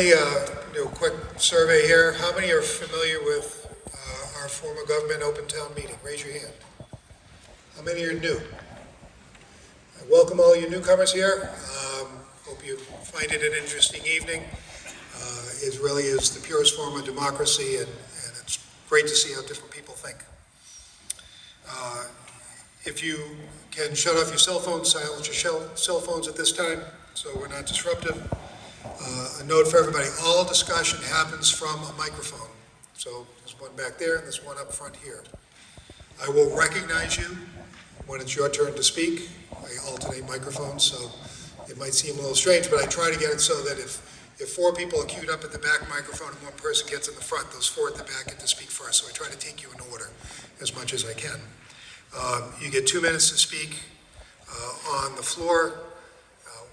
Do a quick survey here. How many are familiar with our form of government open town meeting? Raise your hand. How many are new? I welcome all you newcomers here. Hope you find it an interesting evening. It really is the purest form of democracy, and it's great to see how different people think. If you can shut off your cell phones, silence your cell phones at this time so we're not disruptive. A note for everybody, all discussion happens from a microphone. So there's one back there and there's one up front here. I will recognize you when it's your turn to speak. I alternate microphones, so it might seem a little strange, but I try to get it so that if four people are queued up at the back microphone and one person gets in the front, those four at the back get to speak first. So I try to take you in order as much as I can. You get 2 minutes to speak on the floor.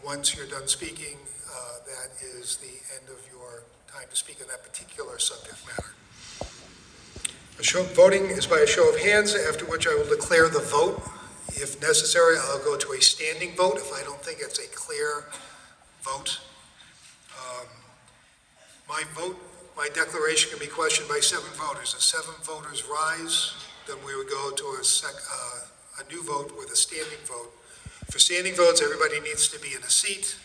Once you're done speaking, that is the end of your time to speak on that particular subject matter. Voting is by a show of hands, after which I will declare the vote. If necessary, I'll go to a standing vote if I don't think it's a clear vote. My declaration can be questioned by 7 voters. If 7 voters rise, then we would go to a new vote with a standing vote. For standing votes, everybody needs to be in a seat.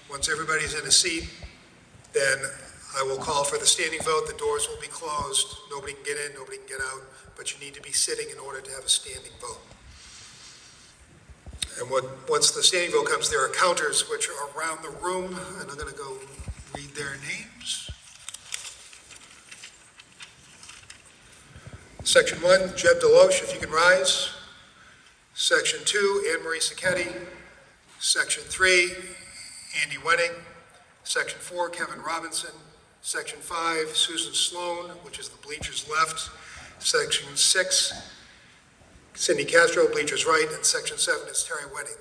Once everybody's in a seat, then I will call for the standing vote. The doors will be closed. Nobody can get in, nobody can get out, but you need to be sitting in order to have a standing vote. And once the standing vote comes, there are counters which are around the room, and I'm going to go read their names. Section 1, Jeb Deloche, if you can rise. Section 2, Anne Marie Sacchetti. Section 3, Andy Wenning. Section 4, Kevin Robinson. Section 5, Susan Sloan, which is the bleachers left. Section 6, Cindy Castro, bleachers right. And Section 7 is Terry Wenning.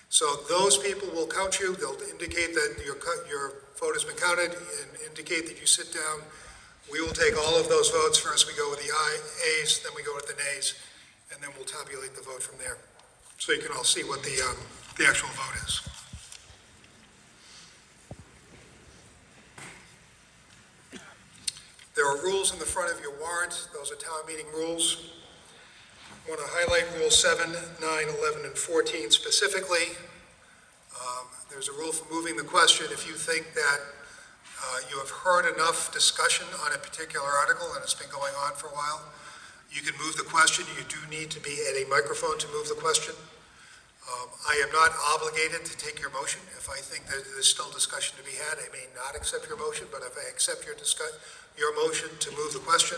So those people will count you. They'll indicate that your vote has been counted and indicate that you sit down. We will take all of those votes. First we go with the ayes, then we go with the nays, and then we'll tabulate the vote from there. So you can all see what the actual vote is. There are rules in the front of your warrant. Those are town meeting rules. I want to highlight Rules 7, 9, 11, and 14 specifically. There's a rule for moving the question. If you think that you have heard enough discussion on a particular article and it's been going on for a while, you can move the question. You do need to be at a microphone to move the question. I am not obligated to take your motion. If I think that there's still discussion to be had, I may not accept your motion, but if I accept your motion to move the question,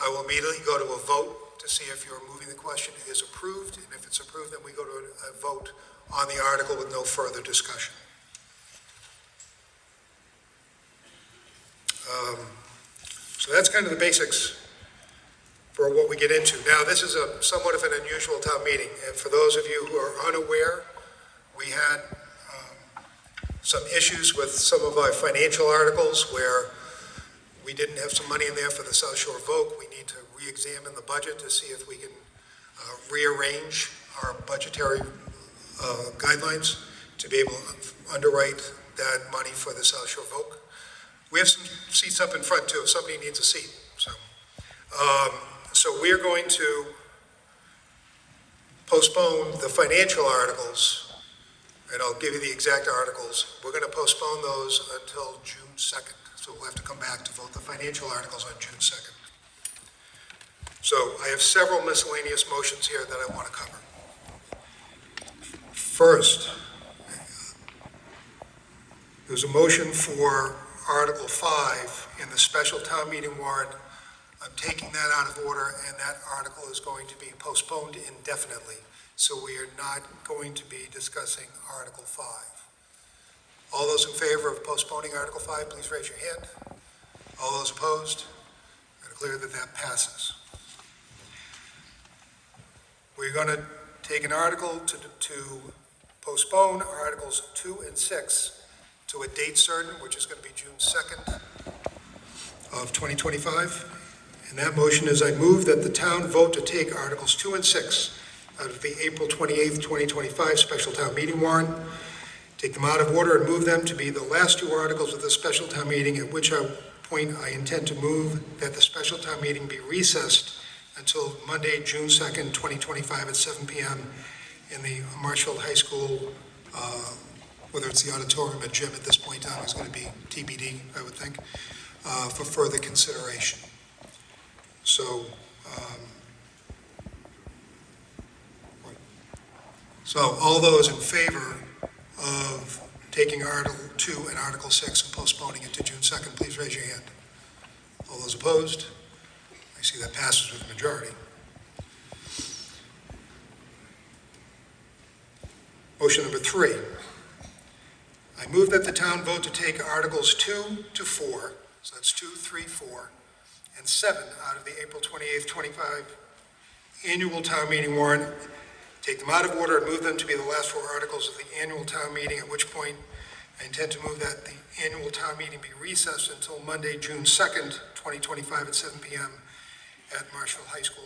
I will immediately go to a vote to see if your moving the question is approved, and if it's approved, then we go to a vote on the article with no further discussion. So that's kind of the basics for what we get into. Now, this is somewhat of an unusual town meeting, and for those of you who are unaware, we had some issues with some of our financial articles where we didn't have some money in there for the South Shore Voc. We need to re-examine the budget to see if we can rearrange our budgetary guidelines to be able to underwrite that money for the South Shore Voc. We have some seats up in front too, if somebody needs a seat. So we're going to postpone the financial articles, and I'll give you the exact articles. We're going to postpone those until June 2nd. So we'll have to come back to vote the financial articles on June 2nd. So I have several miscellaneous motions here that I want to cover. First, there's a motion for Article 5 in the special town meeting warrant. I'm taking that out of order, and that article is going to be postponed indefinitely. So we are not going to be discussing Article 5. All those in favor of postponing Article 5, please raise your hand. All those opposed? I declare that that passes. We're going to take an article to postpone Articles 2 and 6 to a date certain, which is going to be June 2nd of 2025. And that motion is I move that the town vote to take Articles 2 and 6 out of the April 28th, 2025 special town meeting warrant take them out of order and move them to be the last two articles of the special town meeting, at which point I intend to move that the special town meeting be recessed until Monday, June 2nd, 2025 at 7 p.m. in the Marshfield High School, whether it's the auditorium or gym at this point in time is going to be TBD, I would think, for further consideration. So, all those in favor of taking Article 2 and Article 6 and postponing it to June 2nd, please raise your hand. All those opposed? I see that passes with a majority. Motion number 3. I move that the town vote to take Articles 2 to 4, so that's 2, 3, 4, and 7 out of the April 28th, 25 annual town meeting warrant, take them out of order and move them to be the last 4 articles of the annual town meeting, at which point I intend to move that the annual town meeting be recessed until Monday, June 2nd, 2025 at 7 p.m. at Marshfield High School.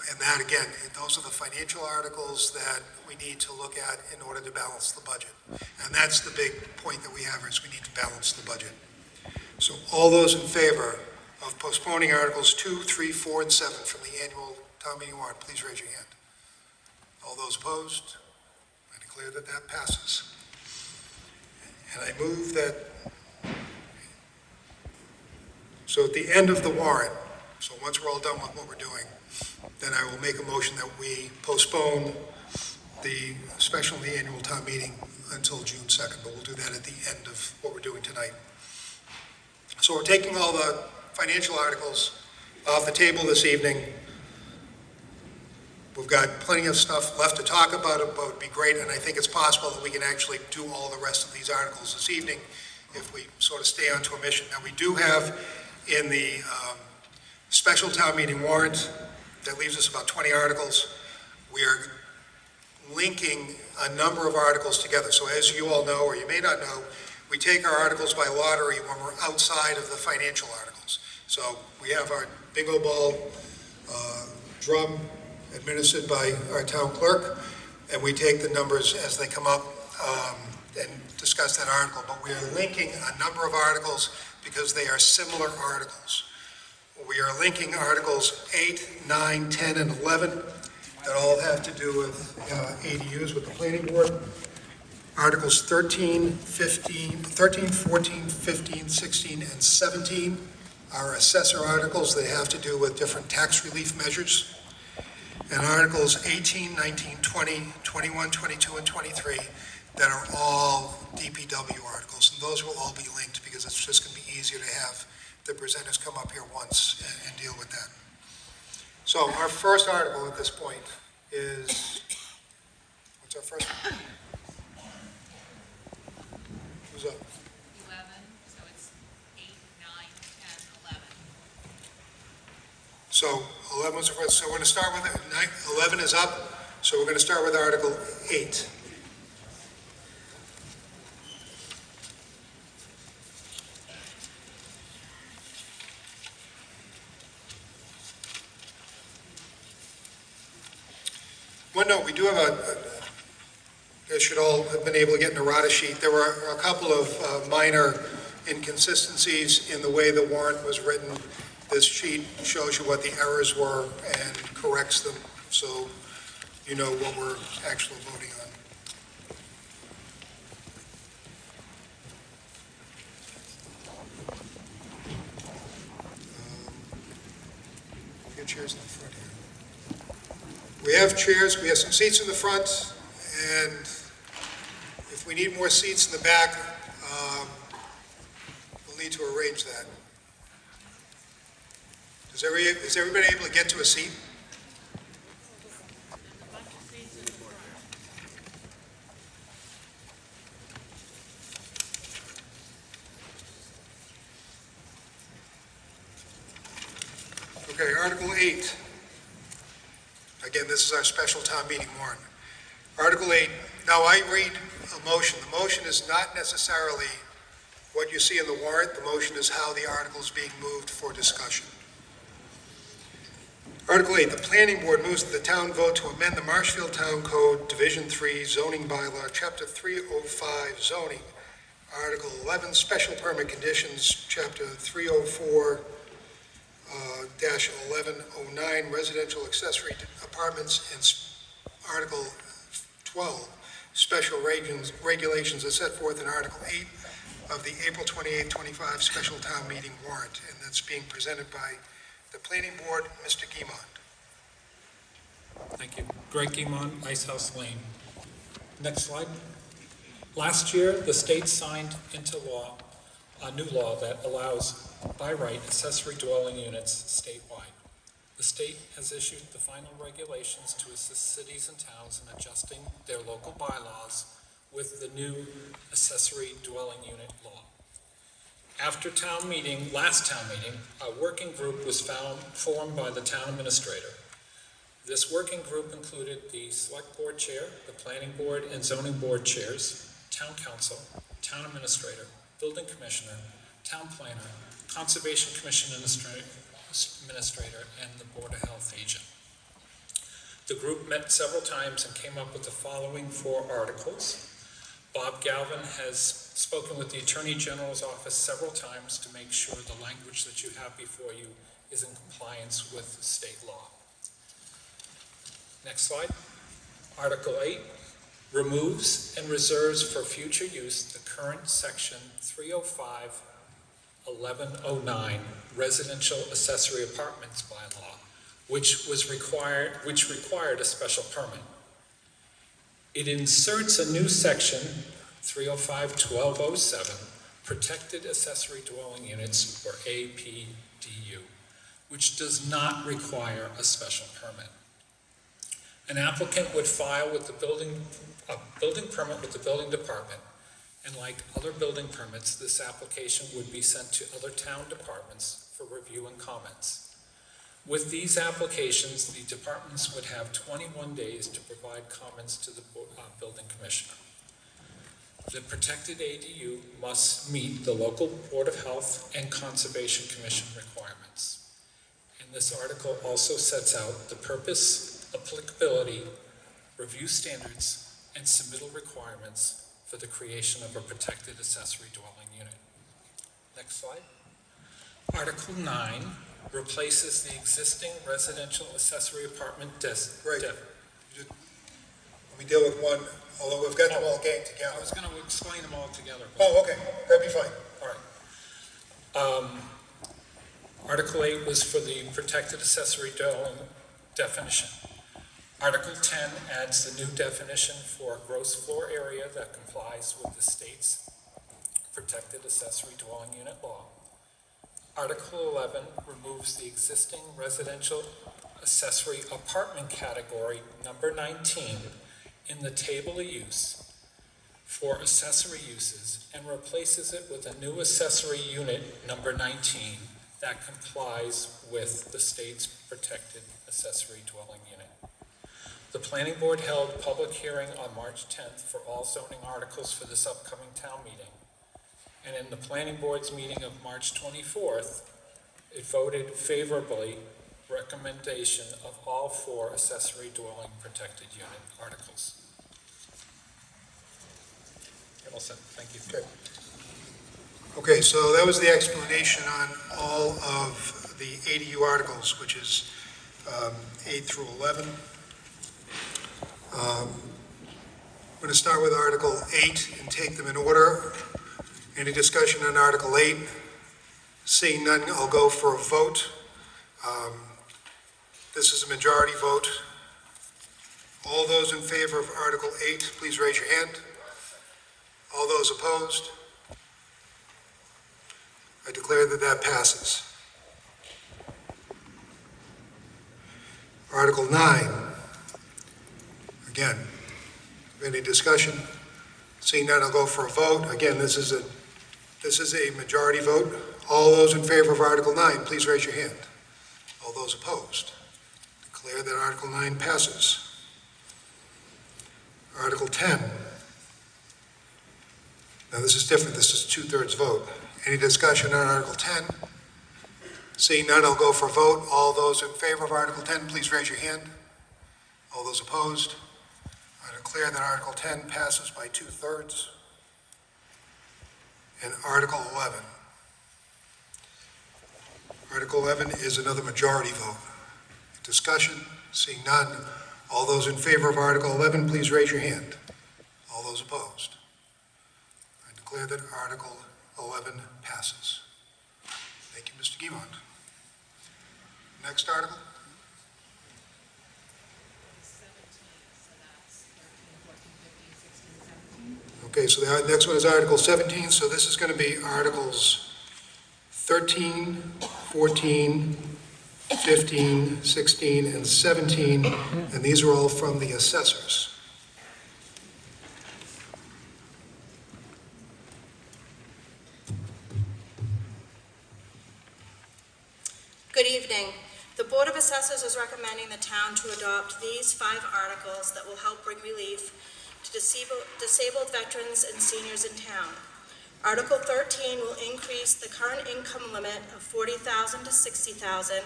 And that, again, those are the financial articles that we need to look at in order to balance the budget. And that's the big point that we have, is we need to balance the budget. So all those in favor of postponing Articles 2, 3, 4, and 7 from the annual town meeting warrant, please raise your hand. All those opposed? I declare that that passes. And I move that, so at the end of the warrant, so once we're all done with what we're doing, then I will make a motion that we postpone the special and the annual town meeting until June 2nd, but we'll do that at the end of what we're doing tonight. So we're taking all the financial articles off the table this evening. We've got plenty of stuff left to talk about. It would be great, and I think it's possible that we can actually do all the rest of these articles this evening if we sort of stay onto a mission. Now, we do have in the special town meeting warrant, that leaves us about 20 articles. We are linking a number of articles together. So as you all know, or you may not know, we take our articles by lottery when we're outside of the financial articles. So we have our bingo ball drum administered by our town clerk, and we take the numbers as they come up and discuss that article. But we are linking a number of articles because they are similar articles. We are linking Articles 8, 9, 10, and 11 that all have to do with ADUs with the planning board. Articles 13, 14, 15, 16, and 17 are assessor articles. They have to do with different tax relief measures. And Articles 18, 19, 20, 21, 22, and 23 that are all DPW articles. And those will all be linked because it's just going to be easier to have the presenters come up here once and deal with that. So our first article at this point is, what's our first one? Who's up? 11, so it's 8, 9, 10, 11. So 11 was the first, so we're going to start with it. 11 is up, so we're going to start with Article 8. One note, we do have you should all have been able to get an errata sheet. There were a couple of minor inconsistencies in the way the warrant was written. This sheet shows you what the errors were and corrects them, so you know what we're actually voting on. Get chairs in the front here. We have chairs, we have some seats in the front, and if we need more seats in the back, we'll need to arrange that. Is everybody able to get to a seat? Okay, Article 8. Again, this is our special town meeting warrant. Article 8, now I read a motion. The motion is not necessarily what you see in the warrant. The motion is how the article is being moved for discussion. Article 8, the planning board moves that the town vote to amend the Marshfield Town Code, Division 3 zoning bylaw, Chapter 305 zoning, Article 11, special permit conditions, Chapter 304 dash 1109, residential accessory apartments, and Article 12, special regulations as set forth in Article 8 of the April 28, 25 special town meeting warrant, and that's being presented by the planning board, Mr. Guimond. Thank you. Greg Guimond, Ice House Lane. Next slide. Last year, the state signed into law a new law that allows by right accessory dwelling units statewide. The state has issued the final regulations to assist cities and towns in adjusting their local bylaws with the new accessory dwelling unit law. After last town meeting, a working group was formed by the town administrator. This working group included the select board chair, the planning board and zoning board chairs, town council, town administrator, building commissioner, town planner, conservation commission administrator, and the board of health agent. The group met several times and came up with the following 4 articles. Bob Galvin has spoken with the Attorney General's office several times to make sure the language that you have before you is in compliance with state law. Next slide. Article 8 removes and reserves for future use the current section 305-1109 residential accessory apartments bylaw, which required a special permit. It inserts a new section, 305-1207, Protected Accessory Dwelling Units, or APDU, which does not require a special permit. An applicant would file with a building permit with the building department, and like other building permits, this application would be sent to other town departments for review and comments. With these applications, the departments would have 21 days to provide comments to the building commissioner. The protected ADU must meet the local Board of Health and Conservation Commission requirements. And this article also sets out the purpose, applicability, review standards, and submittal requirements for the creation of a protected accessory dwelling unit. Next slide. Article 9 replaces the existing residential accessory apartment Right. Let me deal with one, although we've got them all ganged I together. was going to explain them all together. Oh, okay, that'd be fine. All right. Article 8 was for the protected accessory dwelling definition. Article 10 adds the new definition for gross floor area that complies with the state's protected accessory dwelling unit law. Article 11 removes the existing residential accessory apartment category number 19 in the table of use for accessory uses and replaces it with a new accessory unit number 19 that complies with the state's protected accessory dwelling unit. The planning board held a public hearing on March 10th for all zoning articles for this upcoming town meeting. And in the planning board's meeting of March 24th, it voted favorably recommendation of all 4 accessory dwelling protected unit articles. All set. Thank you. Okay, so that was the explanation on all of the ADU articles, which is 8 through 11. I'm going to start with Article 8 and take them in order. Any discussion on Article 8? Seeing none, I'll go for a vote. This is a majority vote. All those in favor of Article 8, please raise your hand. All those opposed? I declare that that passes. Article 9. Again, any discussion? Seeing none, I'll go for a vote. Again, this is a majority vote. All those in favor of Article 9, please raise your hand. All those opposed? Declare that Article 9 passes. Article 10. Now, this is different. This is 2/3 vote. Any discussion on Article 10? Seeing none, I'll go for a vote. All those in favor of Article 10, please raise your hand. All those opposed? I declare that Article 10 passes by 2/3. And Article 11. Article 11 is another majority vote. Discussion? Seeing none. All those in favor of Article 11, please raise your hand. All those opposed? I declare that Article 11 passes. Thank you, Mr. Guimond. Next article? 17, so that's 13, 14, 15, 16, 17. Okay, so the next one is Article 17, so this is going to be Articles 13, 14, 15, 16, and 17, and these are all from the assessors. Good evening. The Board of Assessors is recommending the town to adopt these 5 articles that will help bring relief to disabled veterans and seniors in town. Article 13 will increase the current income limit of $40,000 to $60,000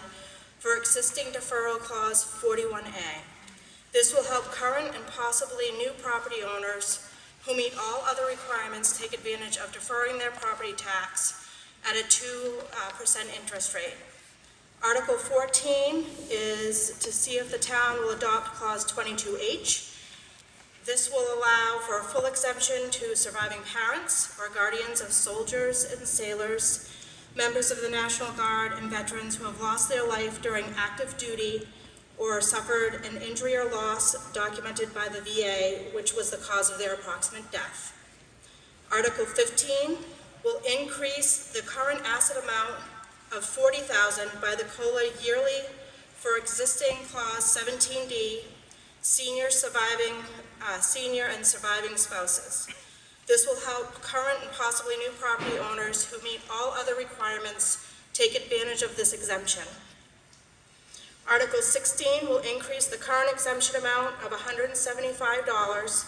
for existing deferral clause 41A. This will help current and possibly new property owners who meet all other requirements take advantage of deferring their property tax at a 2% interest rate. Article 14 is to see if the town will adopt Clause 22H. This will allow for a full exemption to surviving parents or guardians of soldiers and sailors, members of the National Guard, and veterans who have lost their life during active duty or suffered an injury or loss documented by the VA, which was the cause of their approximate death. Article 15 will increase the current asset amount of $40,000 by the COLA yearly for existing Clause 17D, senior and surviving spouses. This will help current and possibly new property owners who meet all other requirements take advantage of this exemption. Article 16 will increase the current exemption amount of $175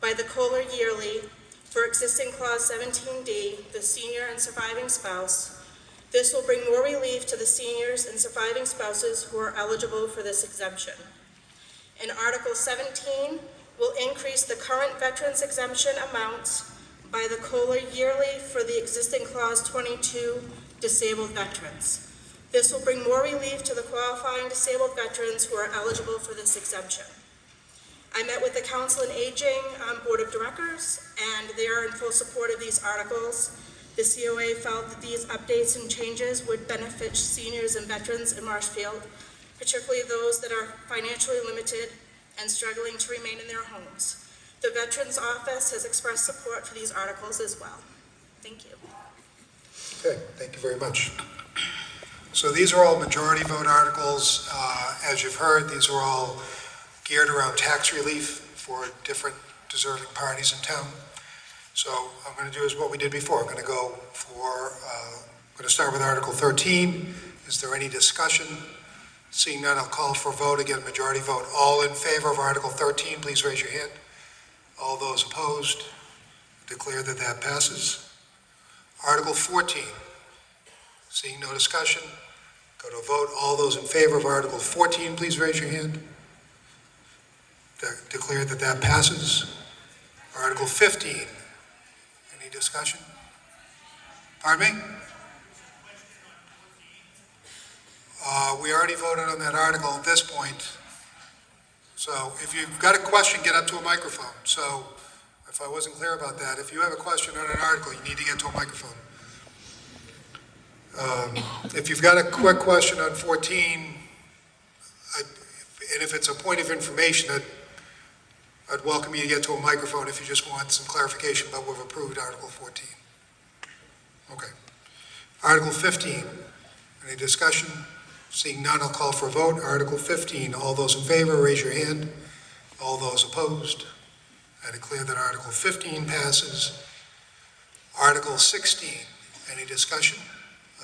by the COLA yearly for existing Clause 17D, the senior and surviving spouse. This will bring more relief to the seniors and surviving spouses who are eligible for this exemption. And Article 17 will increase the current veterans exemption amounts by the COLA yearly for the existing Clause 22 disabled veterans. This will bring more relief to the qualifying disabled veterans who are eligible for this exemption. I met with the Council on Aging Board of Directors, and they are in full support of these articles. The COA felt that these updates and changes would benefit seniors and veterans in Marshfield, particularly those that are financially limited and struggling to remain in their homes. The Veterans Office has expressed support for these articles as well. Thank you. Okay, thank you very much. So these are all majority vote articles. As you've heard, these are all geared around tax relief for different deserving parties in town. So I'm going to do is what we did before. I'm going to start with Article 13. Is there any discussion? Seeing none, I'll call for a vote. Again, majority vote. All in favor of Article 13, please raise your hand. All those opposed, declare that that passes. Article 14. Seeing no discussion, go to a vote. All those in favor of Article 14, please raise your hand. Declare that that passes. Article 15. Any discussion? Pardon me? We already voted on that article at this point. So if you've got a question, get up to a microphone. So if I wasn't clear about that, if you have a question on an article, you need to get to a microphone. If you've got a quick question on 14, and if it's a point of information, I'd welcome you to get to a microphone if you just want some clarification about what we've approved Article 14. Okay. Article 15, any discussion? Seeing none, I'll call for a vote. Article 15, all those in favor, raise your hand. All those opposed, I declare that Article 15 passes. Article 16, any discussion?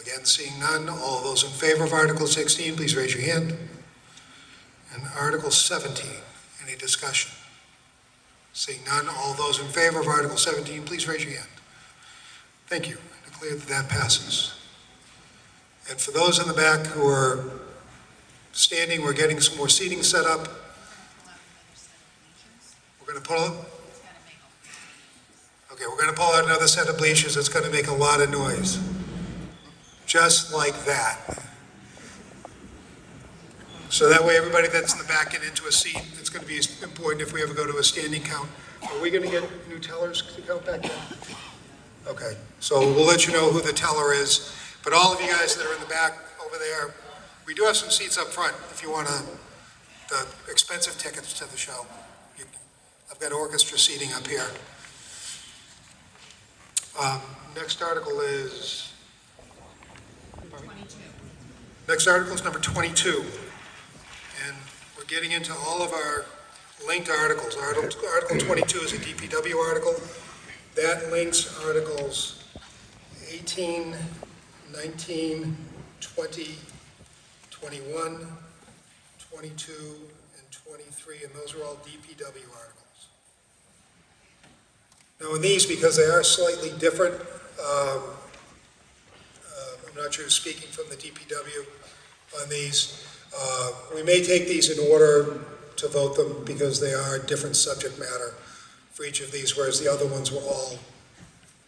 Again, seeing none, all those in favor of Article 16, please raise your hand. And Article 17, any discussion? Seeing none, all those in favor of Article 17, please raise your hand. Thank you. I declare that that passes. And for those in the back who are standing, we're getting some more seating set up. We're going to pull it. Okay, we're going to pull out another set of bleachers. It's going to make a lot of noise. Just like that. So that way everybody that's in the back get into a seat. It's going to be important if we ever go to a standing count. Are we going to get new tellers to count back then? Okay, so we'll let you know who the teller is. But all of you guys that are in the back over there, we do have some seats up front if you want the expensive tickets to the show. I've got orchestra seating up here. Next article is... 22. Next article is number 22. And we're getting into all of our linked articles. Article 22 is a DPW article. That links Articles 18, 19, 20, 21, 22, and 23, and those are all DPW articles. Now in these, because they are slightly different, I'm not sure who's speaking from the DPW on these. We may take these in order to vote them because they are different subject matter for each of these, whereas the other ones were all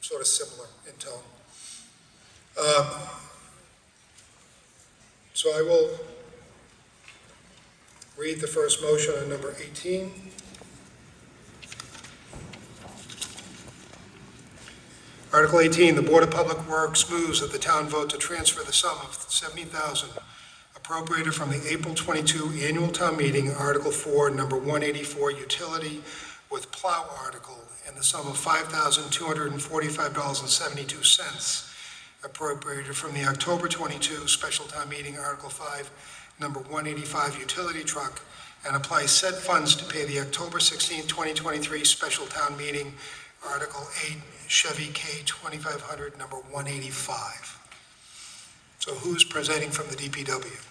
sort of similar in tone. So I will read the first motion on number 18. Article 18, the Board of Public Works moves that the town vote to transfer the sum of $70,000 appropriated from the April 22 annual town meeting, Article 4, number 184, utility with plow article, and the sum of $5,245.72 appropriated from the October 22 special town meeting, Article 5, number 185, utility truck, and apply said funds to pay the October 16, 2023 special town meeting, Article 8, Chevy K2500, number 185. So who's presenting from the DPW?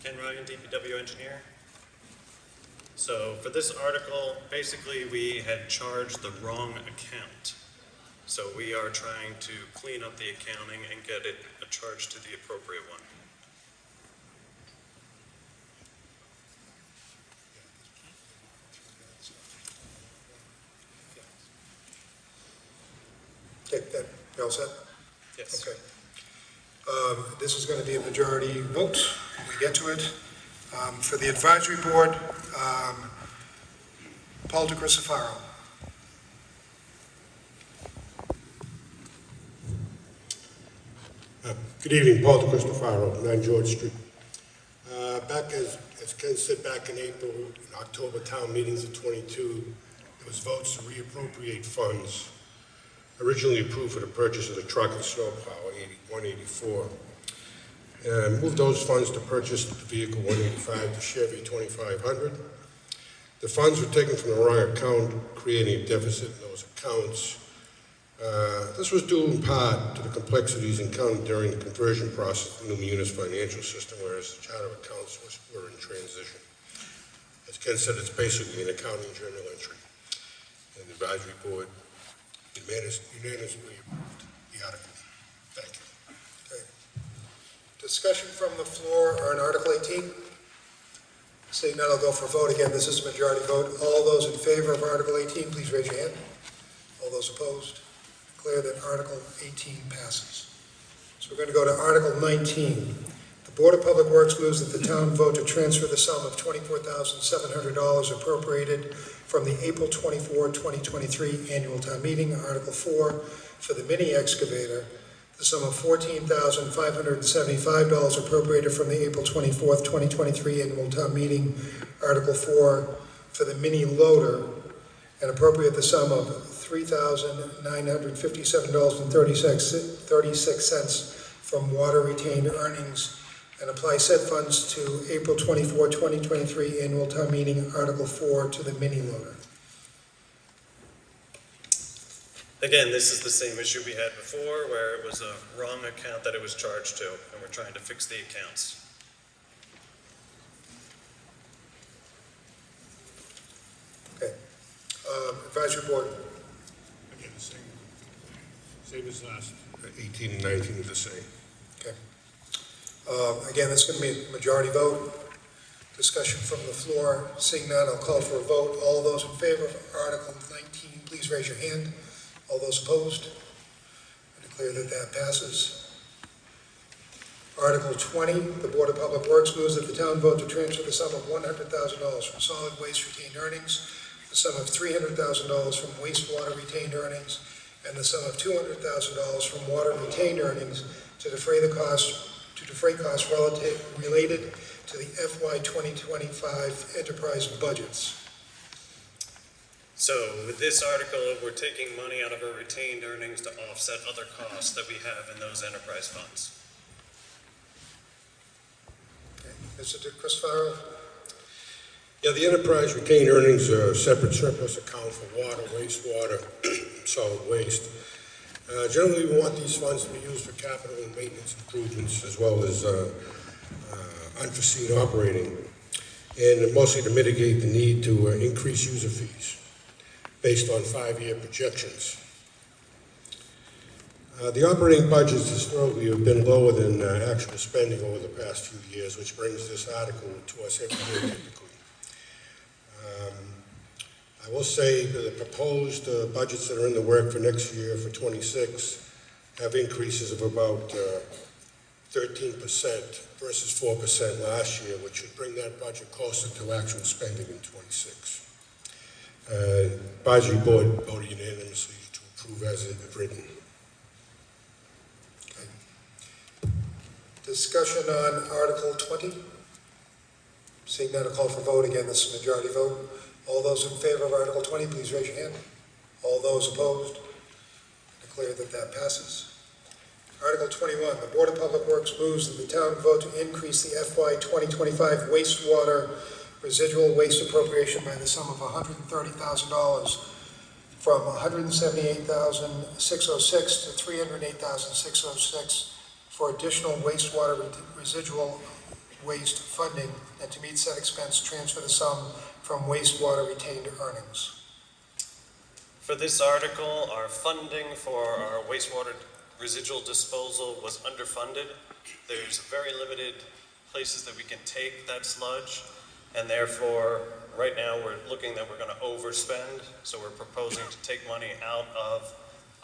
Ken Ryan, DPW engineer. So for this article, basically we had charged the wrong account. So we are trying to clean up the accounting and get it a charge to the appropriate one. Take that, you all set? Yes. Okay. This is going to be a majority vote when we get to it. For the advisory board, Paul DeCristofaro. Good evening, Paul DeCristofaro, 9 George Street. Back as Ken said, back in April and October town meetings of 22, there was votes to reappropriate funds originally approved for the purchase of the truck and snowplow, 184. Moved those funds to purchase the vehicle 185, the Chevy 2500. The funds were taken from the wrong account, creating a deficit in those accounts. This was due in part to the complexities encountered during the conversion process of the new Munis financial system, whereas the charter accounts were in transition. As Ken said, it's basically an accounting journal entry. And the advisory board unanimously approved the article. Thank you. Okay. Discussion from the floor on Article 18? Seeing none, I'll go for a vote again. This is a majority vote. All those in favor of Article 18, please raise your hand. All those opposed? Declare that Article 18 passes. So we're going to go to Article 19. The Board of Public Works moves that the town vote to transfer the sum of $24,700 appropriated from the April 24, 2023 annual town meeting, Article 4, for the mini excavator, the sum of $14,575 appropriated from the April 24, 2023 annual town meeting, Article 4, for the mini loader, and appropriate the sum of $3,957.36 from water retained earnings, and apply said funds to April 24, 2023 annual town meeting, Article 4, to the mini loader. Again, this is the same issue we had before, where it was a wrong account that it was charged to, and we're trying to fix the accounts. Okay. Advisory board, Again, the same as last. 18 and 19 are the same. okay. Again, this is going to be a majority vote. Discussion from the floor. Seeing none, I'll call for a vote. All those in favor of Article 19, please raise your hand. All those opposed? I declare that that passes. Article 20, the Board of Public Works moves that the town vote to transfer the sum of $100,000 from solid waste retained earnings, the sum of $300,000 from wastewater retained earnings, and the sum of $200,000 from water retained earnings to defray costs related to the FY 2025 enterprise budgets. So with this article, we're taking money out of our retained earnings to offset other costs that we have in those enterprise funds. Okay. Mr. Christopher? Yeah, the enterprise retained earnings are a separate surplus account for water, wastewater, solid waste. Generally, we want these funds to be used for capital and maintenance improvements as well as unforeseen operating, and mostly to mitigate the need to increase user fees based on 5-year projections. The operating budgets historically have been lower than actual spending over the past few years, which brings this article to us every year typically. I will say that the proposed budgets that are in the work for next year, for 26, have increases of about 13% versus 4% last year, which would bring that budget closer to actual spending in 26. Advisory board voted unanimously to approve as written. Okay. Discussion on Article 20? Seeing none, I'll call for vote. Again, this is a majority vote. All those in favor of Article 20, please raise your hand. All those opposed? Declare that that passes. Article 21, the Board of Public Works moves that the town vote to increase the FY 2025 wastewater residual waste appropriation by the sum of $130,000 from $178,606 to $308,606 for additional wastewater residual waste funding, and to meet said expense, transfer the sum from wastewater retained earnings. For this article, our funding for our wastewater residual disposal was underfunded. There's very limited places that we can take that sludge, and therefore, right now, we're looking that we're going to overspend, so we're proposing to take money out of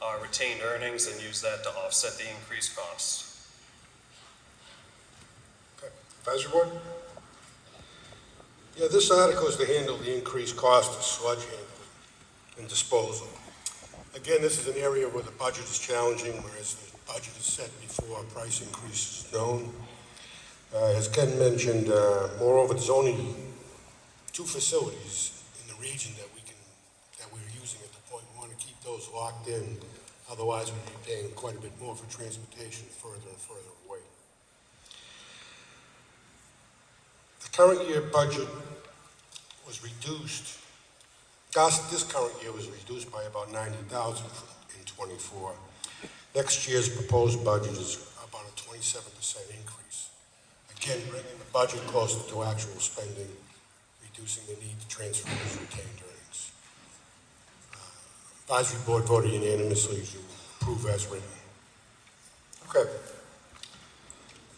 our retained earnings and use that to offset the increased costs. Okay. Advisory board? Yeah, this article is to handle the increased cost of sludge handling and disposal. Again, this is an area where the budget is challenging, whereas the budget is set before a price increase is known. As Ken mentioned, moreover, there's only 2 facilities in the region that we're using at the point. We want to keep those locked in, otherwise we'd be paying quite a bit more for transportation further and further away. The current year budget was reduced. This current year was reduced by about $90,000 in 24. Next year's proposed budget is about a 27% increase. Again, bringing the budget closer to actual spending, reducing the need to transfer those retained earnings. Advisory board voted unanimously to approve as written. Okay.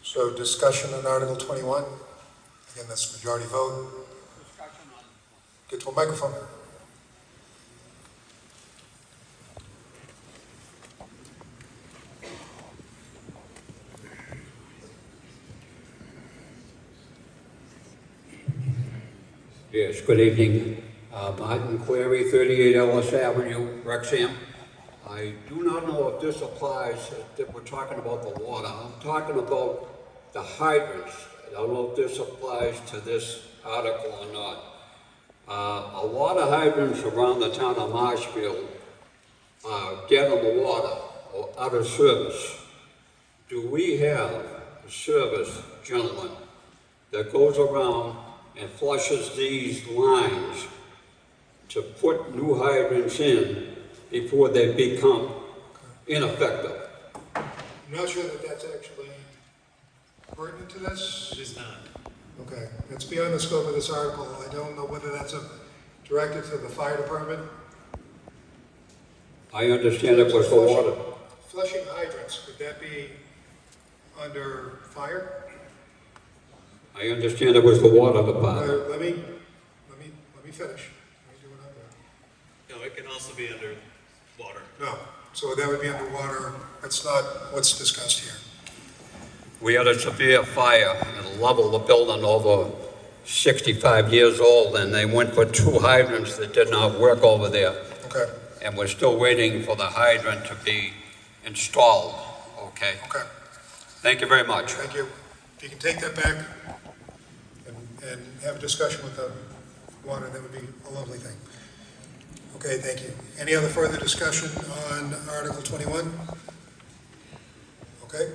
So discussion on Article 21. Again, that's majority vote. Get to a microphone. Yes, good evening. Martin Query, 38 Ellis Avenue, Wrexham. I do not know if this applies, that we're talking about the water. I'm talking about the hydrants. I don't know if this applies to this article or not. A lot of hydrants around the town of Marshfield are dead on the water or out of service. Do we have a service, gentlemen, that goes around and flushes these lines to put new hydrants in before they become ineffective. I'm not sure that that's actually pertinent to this. It is not. Okay, it's beyond the scope of this article. I don't know whether that's directed to the fire department. I understand it was the water. Flushing hydrants, would that be under fire? I understand it was the water department. Let me finish. Let me do what I'm doing. No, it can also be under water. No, so that would be underwater. That's not what's discussed here. We had a severe fire and leveled the building over 65 years old, and they went for 2 hydrants that did not work over there. Okay, And we're still waiting for the hydrant to be installed, okay? okay, Thank you very much. thank you. If you can take that back and have a discussion with the water, that would be a lovely thing. Okay, thank you. Any other further discussion on Article 21? Okay.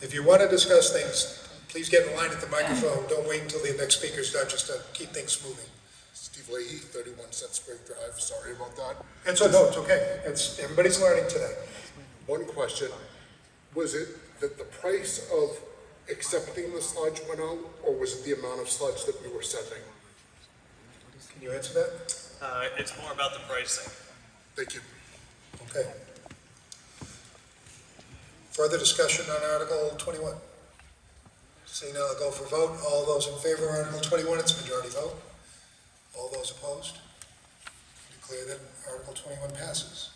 If you want to discuss things, please get in line at the microphone. Don't wait until the next speaker's done, just to keep things moving. Steve Leahy, 31 Set Spring Drive, sorry about that. It's okay. Everybody's learning today. One question, was it that the price of accepting the sludge went out, or was it the amount of sludge that we were sending? Can you answer that? It's more about the pricing. Thank you. Okay. Further discussion on Article 21? Seeing none, I'll go for vote. All those in favor of Article 21, it's a majority vote. All those opposed? Declare that Article 21 passes.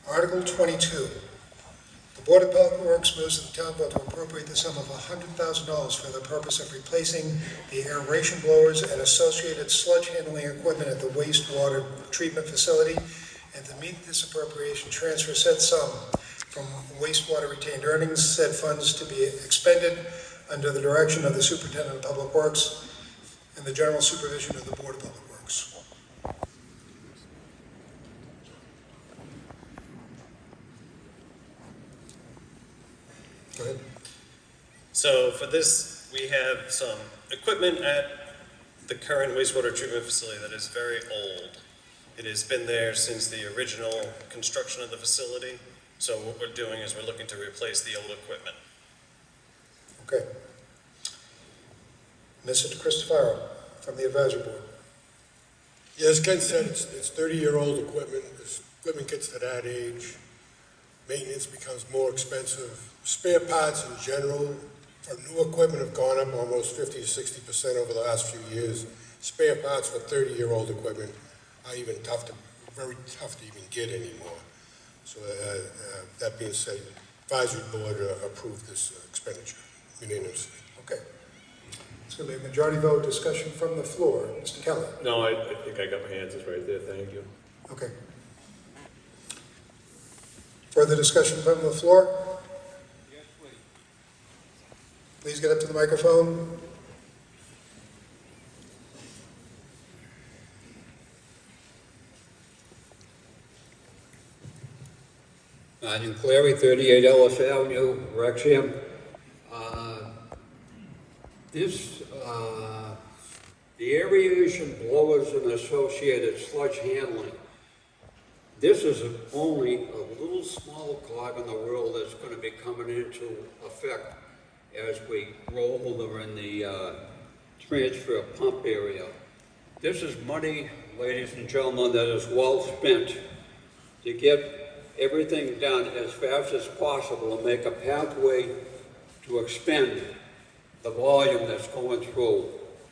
Article 22. The Board of Public Works moves that the town vote to appropriate the sum of $100,000 for the purpose of replacing the aeration blowers and associated sludge handling equipment at the wastewater treatment facility, and to meet this appropriation, transfer said sum from wastewater retained earnings, said funds to be expended under the direction of the Superintendent of Public Works and the general supervision of the Board of Public Works. Go ahead. So for this, we have some equipment at the current wastewater treatment facility that is very old. It has been there since the original construction of the facility. So what we're doing is we're looking to replace the old equipment. Okay. Mr. Christopher from the Advisory Board. Yeah, as Ken said, it's 30-year-old equipment. As equipment gets to that age, maintenance becomes more expensive. Spare parts in general for new equipment have gone up almost 50 to 60% over the last few years. Spare parts for 30-year-old equipment are even very tough to even get anymore. So that being said, Advisory Board approved this expenditure unanimously. Okay. It's going to be a majority vote discussion from the floor. Mr. Kelly. No, I think I got my answers right there, thank you. Okay. Further discussion from the floor? Yes, please. Please get up to the microphone. Martin Clary, 38 Ellis Avenue, Wrexham. The aeration blowers and associated sludge handling, this is only a little small cog in the world that's going to be coming into effect as we roll over in the transfer pump area. This is money, ladies and gentlemen, that is well spent to get everything done as fast as possible and make a pathway to expend the volume that's going through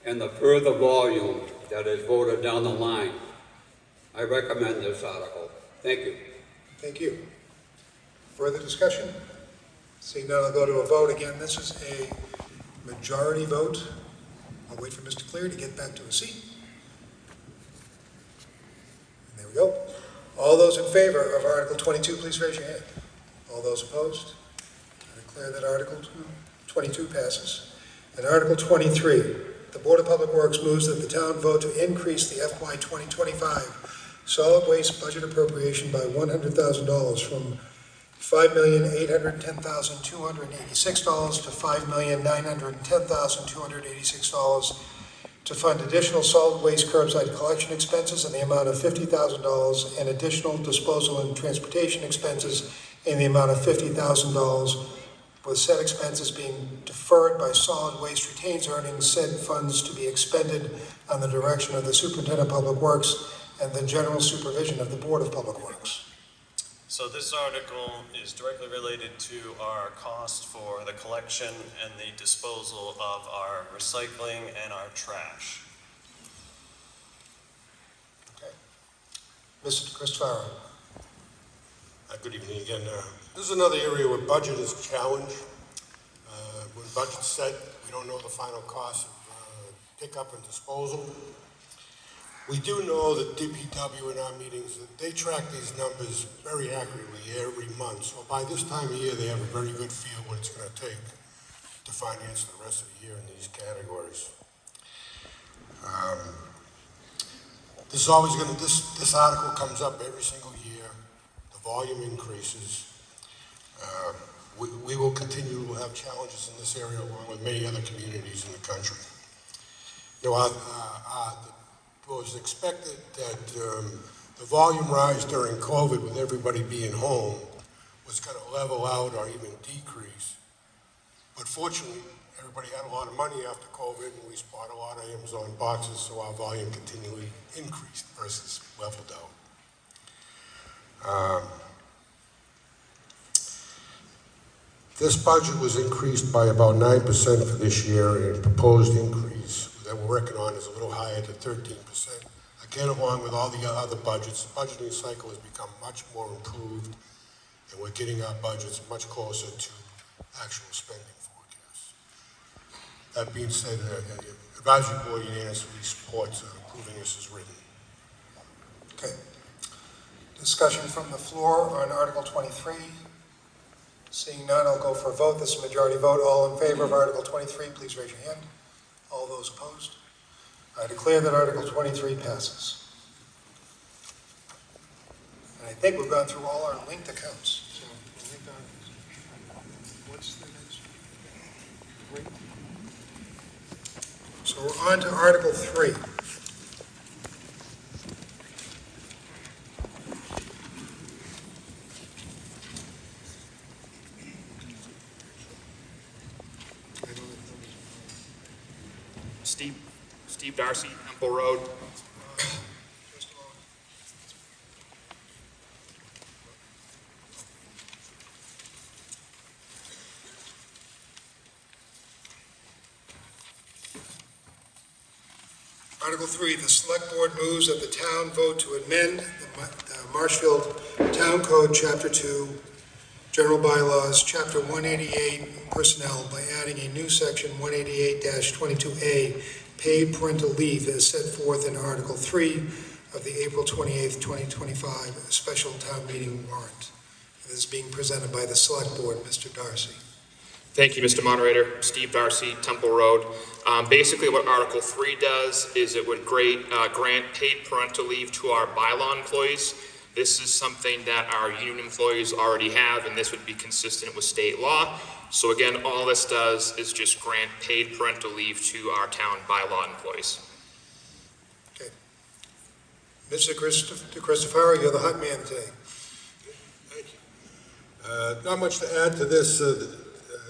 and the further volume that is voted down the line. I recommend this article. Thank you. Thank you. Further discussion? Seeing none, I'll go to a vote. Again, this is a majority vote. I'll wait for Mr. Cleary to get back to his seat. And there we go. All those in favor of Article 22, please raise your hand. All those opposed? I declare that Article 22 passes. And Article 23, the Board of Public Works moves that the town vote to increase the FY 2025 solid waste budget appropriation by $100,000 from $5,810,286 to $5,910,286 to fund additional solid waste curbside collection expenses in the amount of $50,000 and additional disposal and transportation expenses in the amount of $50,000, with said expenses being deferred by solid waste retains earnings, said funds to be expended on the direction of the Superintendent of Public Works and the general supervision of the Board of Public Works. So this article is directly related to our cost for the collection and the disposal of our recycling and our trash. Okay. Mr. Christopher. Good evening again. This is another area where budget is a challenge. When budget's set, we don't know the final cost of pickup and disposal. We do know that DPW in our meetings, that they track these numbers very accurately every month. So by this time of year, they have a very good feel what it's going to take to finance the rest of the year in these categories. This is always going to, this article comes up every single year. The volume increases. We will continue to have challenges in this area along with many other communities in the country. You know, it was expected that the volume rise during COVID, with everybody being home, was going to level out or even decrease. But fortunately, everybody had a lot of money after COVID, and we bought a lot of Amazon boxes, so our volume continually increased versus leveled out. This budget was increased by about 9% for this year, and proposed increase that we're working on is a little higher to 13%. Again, along with all the other budgets, the budgeting cycle has become much more improved, and we're getting our budgets much closer to actual spending forecasts. That being said, the advisory board unanimously supports approving this as written. Okay. Discussion from the floor on Article 23. Seeing none, I'll go for a vote. This is a majority vote. All in favor of Article 23, please raise your hand. All those opposed? I declare that Article 23 passes. And I think we've gone through all our linked accounts. So, what's the next? So we're on to Article 3. Steve Darcy, Temple Road. Article 3, the Select Board moves that the town vote to amend the Marshfield Town Code, Chapter 2, General Bylaws, Chapter 188, Personnel, by adding a new section 188-22A, Paid Parental Leave, as set forth in Article 3 of the April 28, 2025 Special Town Meeting warrant. This is being presented by the Select Board. Mr. Darcy. Thank you, Mr. Moderator. Steve Darcy, Temple Road. Basically, what Article 3 does is it would grant paid parental leave to our bylaw employees. This is something that our union employees already have, and this would be consistent with state law. So again, all this does is just grant paid parental leave to our town bylaw employees. Okay. Mr. Christopher, you're the hot man today. Thank you. Not much to add to this.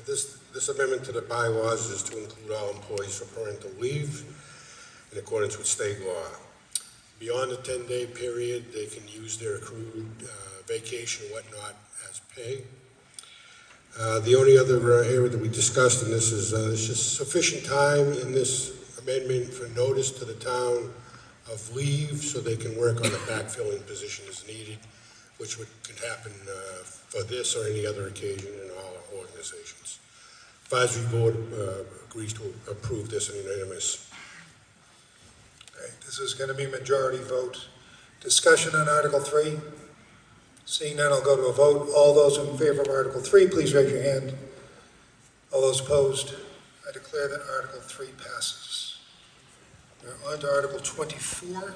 This amendment to the bylaws is to include all employees for parental leave in accordance with state law. Beyond the 10-day period, they can use their accrued vacation and whatnot as pay. The only other area that we discussed in this is there's just sufficient time in this amendment for notice to the town of leave so they can work on a backfilling position as needed, which could happen for this or any other occasion in all organizations. Advisory board agrees to approve this in unanimous. Okay, this is going to be majority vote. Discussion on Article 3. Seeing none, I'll go to a vote. All those in favor of Article 3, please raise your hand. All those opposed? I declare that Article 3 passes. We're on to Article 24.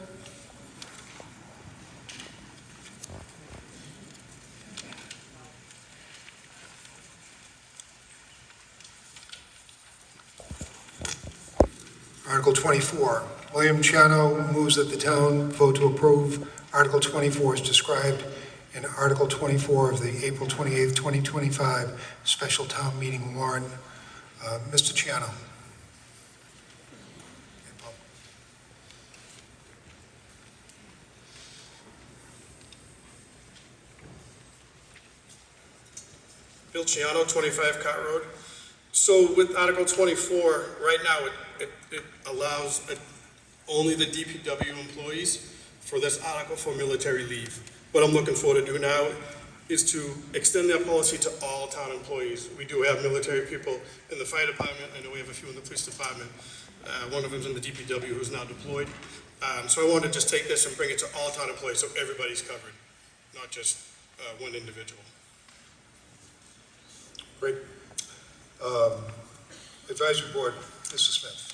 Article 24. William Chiano moves that the town vote to approve Article 24 as described in Article 24 of the April 28th, 2025 special town meeting warrant. Mr. Chiano. Bill Ciano, 25 Cott Road. So with Article 24, right now, it allows only the DPW employees for this article for military leave. What I'm looking for to do now is to extend that policy to all town employees. We do have military people in the fire department. I know we have a few in the police department. One of them's in the DPW who's now deployed. So I want to just take this and bring it to all town employees so everybody's covered, not just one individual. Great. Advisory Board, Mr. Smith.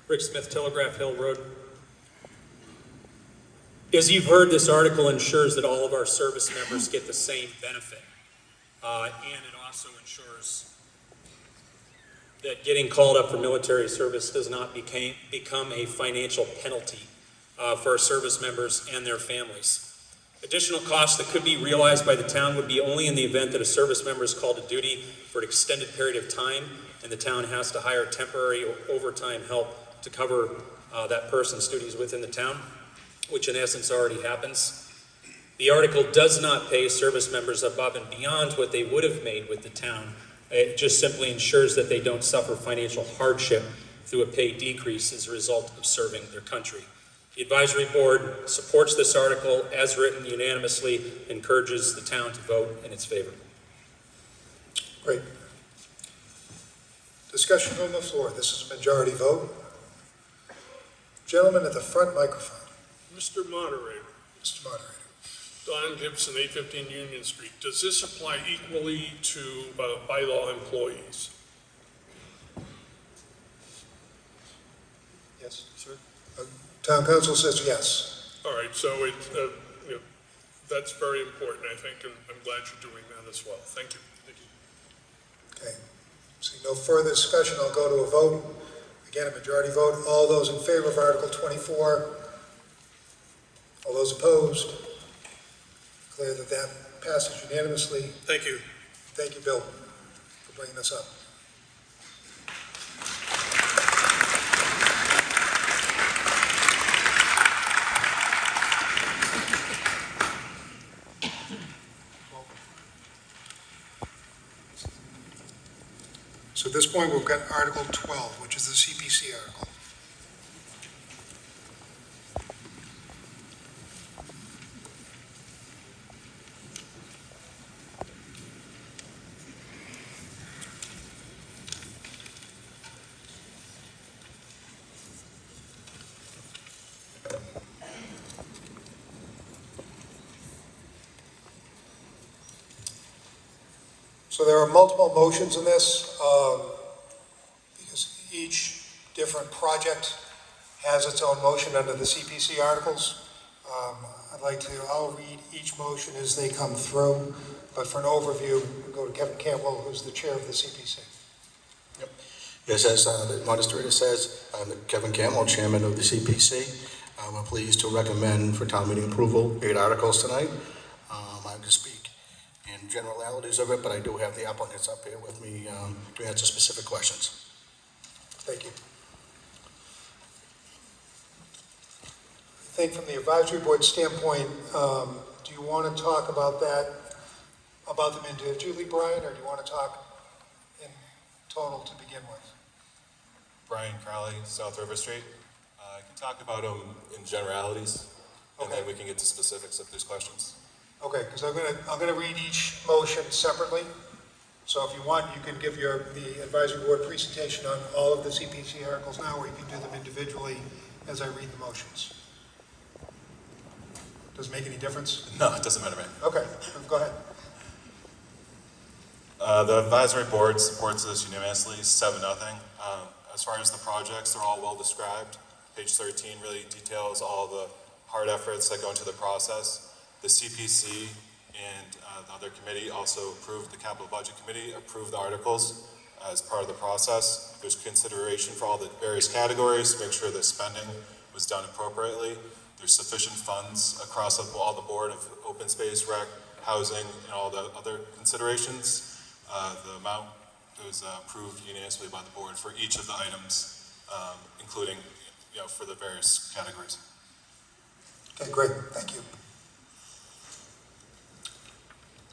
Rick Smith, Telegraph Hill Road. As you've heard, this article ensures that all of our service members get the same benefit. And it also ensures that getting called up for military service does not become a financial penalty for our service members and their families. Additional costs that could be realized by the town would be only in the event that a service member is called to duty for an extended period of time and the town has to hire temporary or overtime help to cover that person's duties within the town, which in essence already happens. The article does not pay service members above and beyond what they would have made with the town. It just simply ensures that they don't suffer financial hardship through a pay decrease as a result of serving their country. The advisory board supports this article as written unanimously, encourages the town to vote in its favor. Great. Discussion from the floor. This is a majority vote. Gentleman at the front microphone. Mr. Moderator, Mr. Moderator. Don Gibson, 815 Union Street. Does this apply equally to bylaw employees? Yes, sir. Town council says yes. All right, so that's very important, I think, and I'm glad you're doing that as well. Thank you. Thank you. Okay. See no further discussion. I'll go to a vote. Again, a majority vote. All those in favor of Article 24? All those opposed? Declare that that passes unanimously. Thank you. Thank you, Bill, for bringing this up. So at this point, we've got Article 12, which is the CPC article. So there are multiple motions in this, because each different project has its own motion under the CPC articles. I'll read each motion as they come through, but for an overview, we'll go to Kevin Campbell, who's the chair of the CPC. Yep. Yes, as the moderator says, I'm Kevin Campbell, chairman of the CPC. We're pleased to recommend for town meeting approval 8 articles tonight. I'm going to speak in generalities of it, but I do have the applicants up here with me to answer specific questions. Thank you. I think from the advisory board standpoint, do you want to talk about that, about them individually, Brian, or do you want to talk in total to begin with? Brian Crowley, South River Street. I can talk about them in generalities, and then we can get to specifics if there's questions. Okay, because I'm gonna read each motion separately. So if you want, you can give the advisory board presentation on all of the CPC articles now, or you can do them individually as I read the motions. Does it make any difference? No, it doesn't matter, man. Okay, go ahead. The advisory board supports this unanimously, 7-0. As far as the projects, they're all well described. Page 13 really details all the hard efforts that go into the process. The CPC and the other committee also approved, the capital budget committee approved the articles as part of the process. There's consideration for all the various categories to make sure that spending was done appropriately. There's sufficient funds across all the board of open space, rec, housing, and all the other considerations. The amount was approved unanimously by the board for each of the items, including, for the various categories. Okay, great, thank you.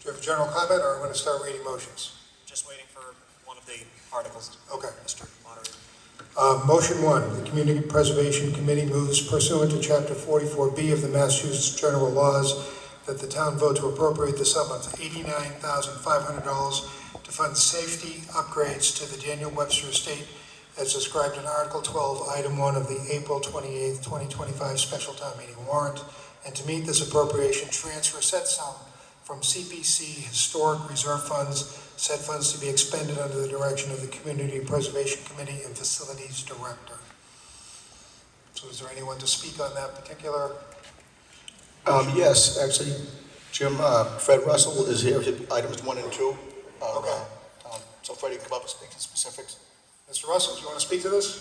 Do you have a general comment, or are we going to start reading motions? Just waiting for one of the articles. Okay. Mr. Moderator. Motion 1, the Community Preservation Committee moves pursuant to Chapter 44B of the Massachusetts General Laws that the town vote to appropriate the sum of $89,500 to fund safety upgrades to the Daniel Webster Estate as described in Article 12, Item 1 of the April 28, 2025 Special Town Meeting warrant, and to meet this appropriation, transfer said sum from CPC Historic Reserve Funds, said funds to be expended under the direction of the Community Preservation Committee and Facilities Director. So is there anyone to speak on that particular? Yes, actually, Jim, Fred Russell is here, items 1 and 2. Okay. So Freddie, come up and speak to specifics. Mr. Russell, do you want to speak to this?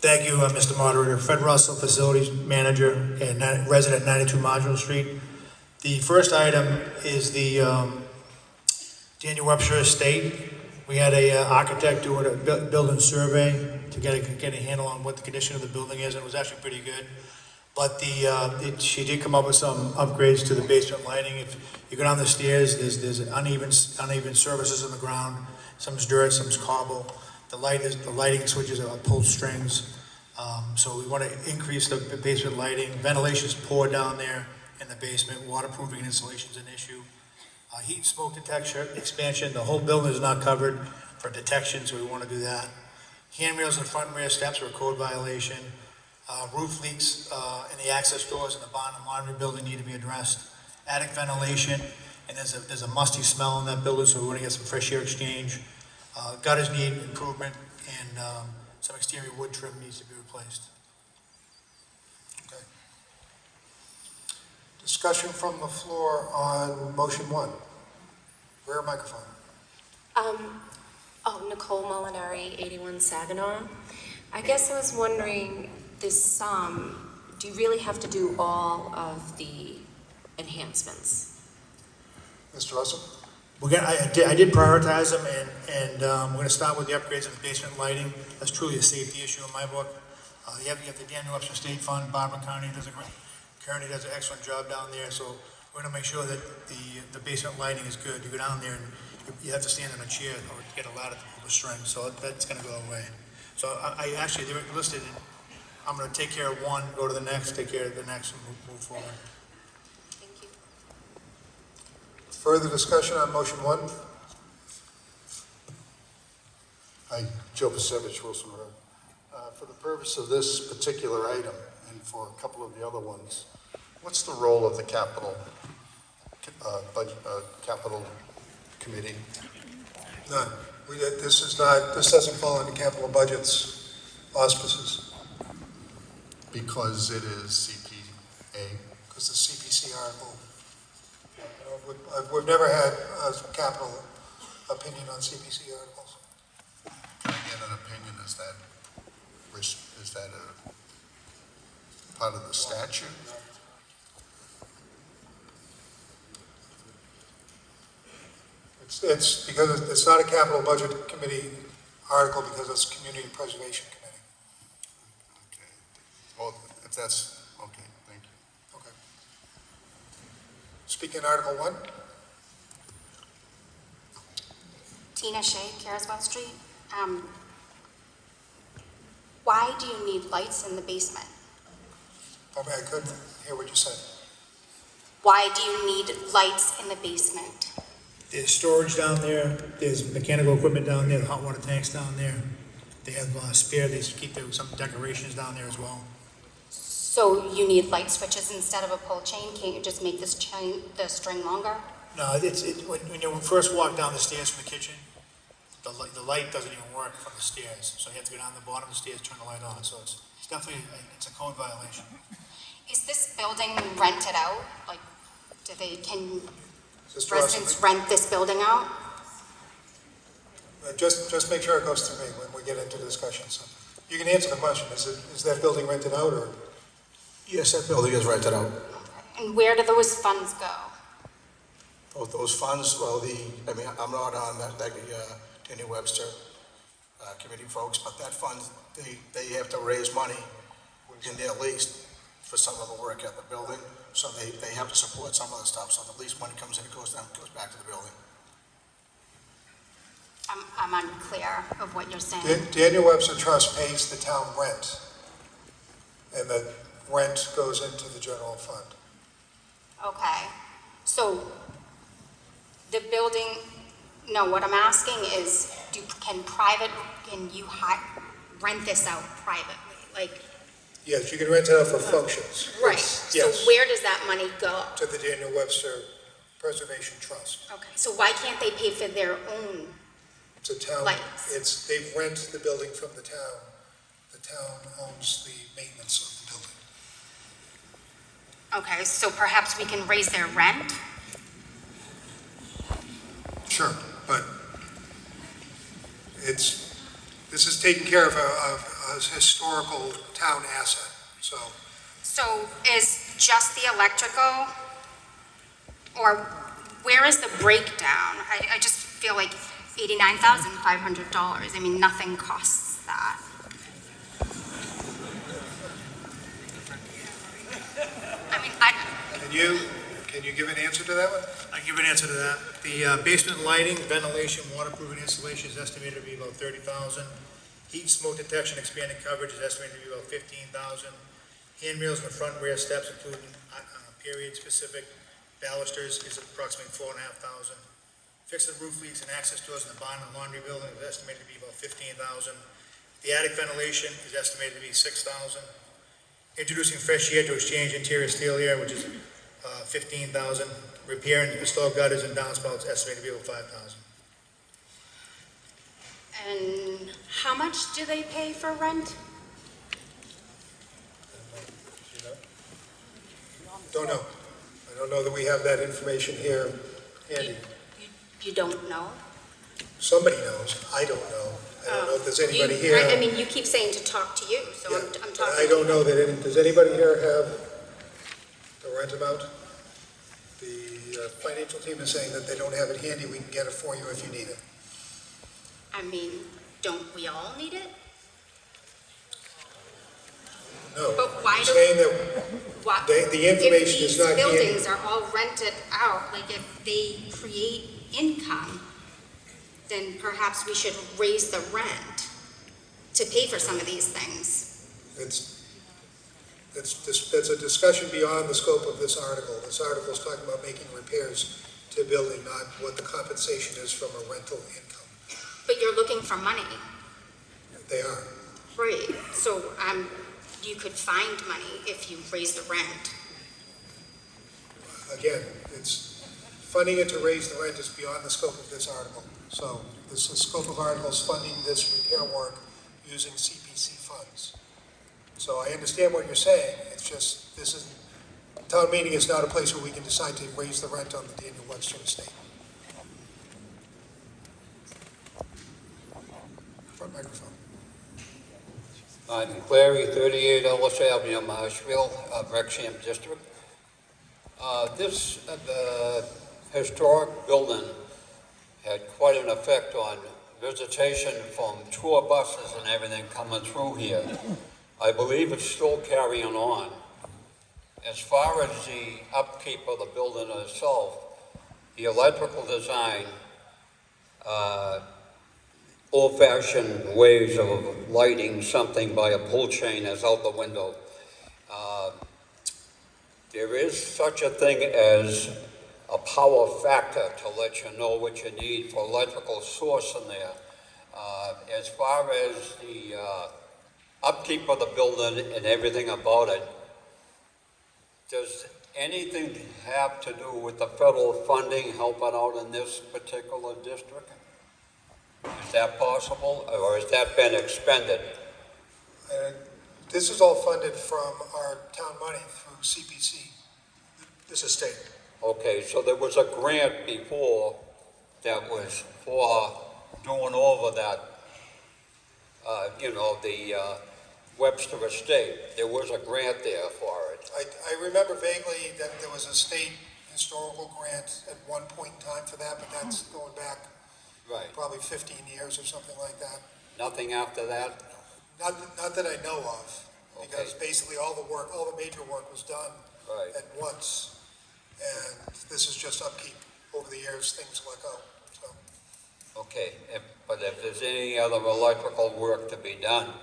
Thank you, Mr. Moderator. Fred Russell, Facilities Manager and resident 92 Module Street. The first item is the Daniel Webster Estate. We had a architect do a building survey to get a handle on what the condition of the building is, and it was actually pretty good. But she did come up with some upgrades to the basement lighting. If you go down the stairs, there's uneven surfaces on the ground. Some's dirt, some's cobble. The lighting switches are pulled strings. So we want to increase the basement lighting. Ventilation's poor down there in the basement. Waterproofing and insulation is an issue. Heat and smoke detection expansion. The whole building is not covered for detection, so we want to do that. Handrails in front and rear steps are a code violation. Roof leaks in the access doors in the barn and laundry building need to be addressed. Attic ventilation, and there's a musty smell in that building, so we want to get some fresh air exchange. Gutters need improvement, and some exterior wood trim needs to be replaced. Okay. Discussion from the floor on motion 1. Rear microphone. Nicole Molinari, 81 Saginaw. I guess I was wondering, this sum, do you really have to do all of the enhancements? Mr. Russell? I did prioritize them, and we're going to start with the upgrades of the basement lighting. That's truly a safety issue in my book. You have the Daniel Webster State Fund. Barbara Kearney does an excellent job down there, so we're going to make sure that the basement lighting is good. You go down there and you have to stand on a chair or get a ladder to pull the string, so that's going to go away. So I actually, they're listed, I'm going to take care of one, go to the next, take care of the next, and move forward. Further discussion on motion 1? Hi, Joe Pasevich, Wilson Road. For the purpose of this particular item and for a couple of the other ones, what's the role of the capital committee? None. This doesn't fall into capital budget's auspices. Because it is CPA? Because the CPC article. We've never had a capital opinion on CPC articles. Can I get an opinion? Is that a part of the statute? It's because it's not a capital budget committee article because it's community preservation committee. Okay. Well, if that's, okay, thank you. Okay. Speaking Article 1. Tina Shea, Cariswell Street. Why do you need lights in the basement? I couldn't hear what you said. Why do you need lights in the basement? There's storage down there, there's mechanical equipment down there, the hot water tanks down there. They have they keep some decorations down there as well. So you need light switches instead of a pull chain? Can't you just make the string longer? No, when you first walk down the stairs from the kitchen, the light doesn't even work from the stairs. So you have to go down the bottom of the stairs, turn the light on. So It's definitely, it's a code violation. Is this building rented out? Like, can Mr. residents Russell, rent this building out? just make sure it goes through me when we get into the discussion. So you can answer the question. Is that building rented out or? Yes, that building is rented out. And where do those funds go? Both those funds, well, I'm not on that Danny Webster committee folks, but that fund, they have to raise money in their lease for some of the work at the building. So they have to support some of the stuff. So the lease money comes in, it goes back to the building. I'm unclear of what you're saying. Daniel Webster Trust pays the town rent, and the rent goes into the general fund. Okay, so the building, no, what I'm asking is, can you rent this out privately? Like, Yes, you can rent it out for functions. right, Yes. so where does that money go? To the Daniel Webster Preservation Trust. Okay, so why can't they pay for their own? It's a town, Lights. they rent the building from the town. The town owns the maintenance of the building. Okay, so perhaps we can raise their rent? Sure, but this is taken care of a historical town asset, so. So is just the electrical, or where is the breakdown? I just feel like $89,500. I mean, nothing costs that. I mean, Can you give an answer to that one? I can give an answer to that. The basement lighting, ventilation, waterproofing installation is estimated to be about $30,000. Heat, smoke detection, expanded coverage is estimated to be about $15,000. Handrails in the front and rear steps, including period-specific balusters, is approximately $4,500. Fixing roof leaks and access doors in the barn and laundry building is estimated to be about $15,000. The attic ventilation is estimated to be $6,000. Introducing fresh air to exchange interior steel air, which is $15,000. Repair and install gutters and downspouts estimated to be over $5,000. And how much do they pay for rent? Don't know. I don't know that we have that information here handy. You don't know? Somebody knows. I don't know. I don't know if there's anybody here. I mean, you keep saying to talk to you, so Yeah, I'm but talking. I don't know that, does anybody here have the rent amount? The financial team is saying that they don't have it handy. We can get it for you if you need it. I mean, don't we all need it? No. But why I'm do- saying that What? the information is not If these handy. buildings are all rented out, like if they create income, then perhaps we should raise the rent to pay for some of these things. That's a discussion beyond the scope of this article. This article is talking about making repairs to a building, not what the compensation is from a rental income. But you're looking for money, They are. right? So, you could find money if you raise the rent. Again, funding it to raise the rent is beyond the scope of this article. So the scope of article is funding this repair work using CPC funds. So I understand what you're saying. It's just, town meeting is not a place where we can decide to raise the rent on the Daniel Webster estate. Front microphone. Martin Clary, 38 Ellis Avenue, Marshville, Wrexham District. This historic building had quite an effect on visitation from tour buses and everything coming through here. I believe it's still carrying on. As far as the upkeep of the building itself, the electrical design, old-fashioned ways of lighting something by a pull chain is out the window. There is such a thing as a power factor to let you know what you need for electrical source in there. As far as the upkeep of the building and everything about it, does anything have to do with the federal funding helping out in this particular district? Is that possible, or has that been expended? This is all funded from our town money through CPC. This is state. Okay, so there was a grant before that was for doing over that, the Webster Estate. There was a grant there for it. I remember vaguely that there was a state historical grant at one point in time for that, but that's going back Right. probably 15 years or something like that. Nothing after that? Not that I know of, because basically all the major work was done Right. at once. And this is just upkeep over the years, things let go. Okay, but if there's any other electrical work to be done,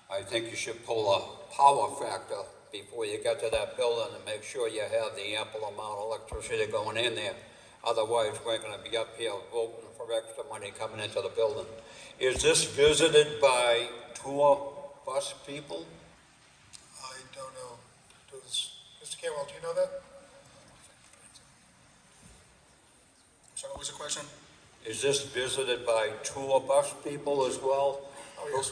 I think you should pull a power factor before you get to that building and make sure you have the ample amount of electricity going in there. Otherwise, we're gonna be up here voting for extra money coming into the building. Is this visited by tour bus people? I don't know. Mr. Campbell, do you know that? So what was the question? Is this visited by tour bus people as well? Oh, yes.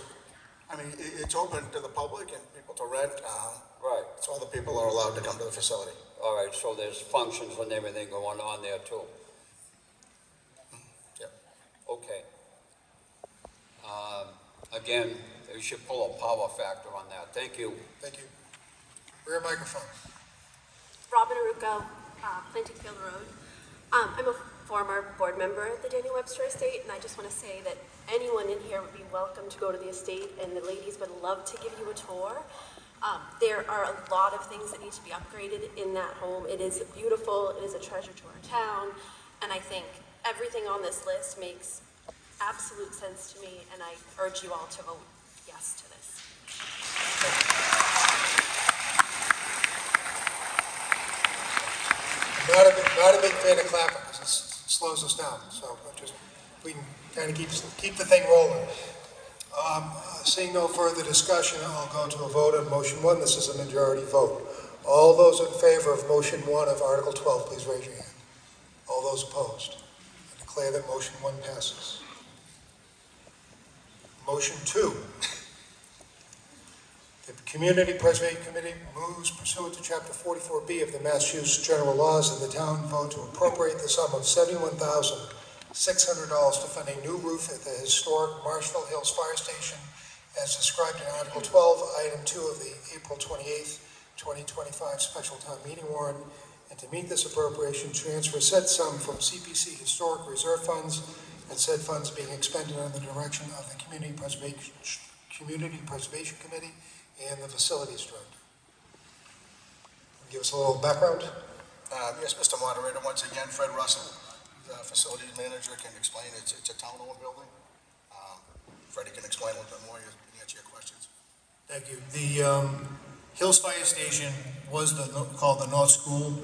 I mean, it's open to the public and people to rent. Right. So all the people are allowed to come to the facility. All right, so there's functions and everything going on there too? Yep. Okay. Again, you should pull a power factor on that. Thank you. Thank you. Rear microphone. Robin Aruco, Plantingfield Road. I'm a former board member at the Daniel Webster Estate, and I just want to say that anyone in here would be welcome to go to the estate, and the ladies would love to give you a tour. There are a lot of things that need to be upgraded in that home. It is beautiful, it is a treasure to our town, and I think everything on this list makes absolute sense to me, and I urge you all to vote yes to this. Not a big fan of clapping, because it slows us down, so we can kind of keep the thing rolling. Seeing no further discussion, I'll go to a vote on motion 1. This is a majority vote. All those in favor of motion 1 of Article 12, please raise your hand. All those opposed? I declare that motion 1 passes. Motion 2. The Community Preservation Committee moves pursuant to Chapter 44B of the Massachusetts General Laws that the town vote to appropriate the sum of $71,600 to fund a new roof at the historic Marshall Hills Fire Station as described in Article 12, Item 2 of the April 28th, 2025 Special Town Meeting warrant, and to meet this appropriation, transfer said sum from CPC Historic Reserve Funds and said funds being expended under the direction of the Community Preservation Committee and the Facilities Director. Give us a little background. Yes, Mr. Moderator, once again, Fred Russell, the Facilities Manager, can explain. It's a town-owned building. Freddie can explain a little bit more and answer your questions. Thank you. The Hills Fire Station was called the North School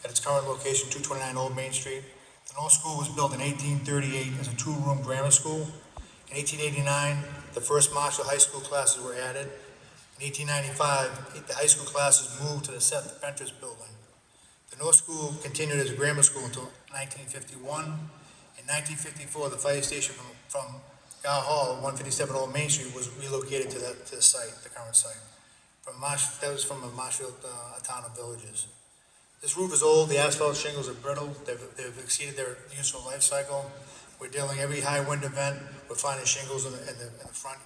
at its current location, 229 Old Main Street. The North School was built in 1838 as a two-room grammar school. In 1889, the first Marshall High School classes were added. In 1895, the high school classes moved to the Seth Ventris building. The North School continued as a grammar school until 1951. In 1954, the fire station from Gar Hall, 157 Old Main Street, was relocated to the site, the current site. That was from Marshfield, a town of villages. This roof is old, the asphalt shingles are brittle, they've exceeded their useful life cycle. We're dealing every high wind event, we're finding shingles in the front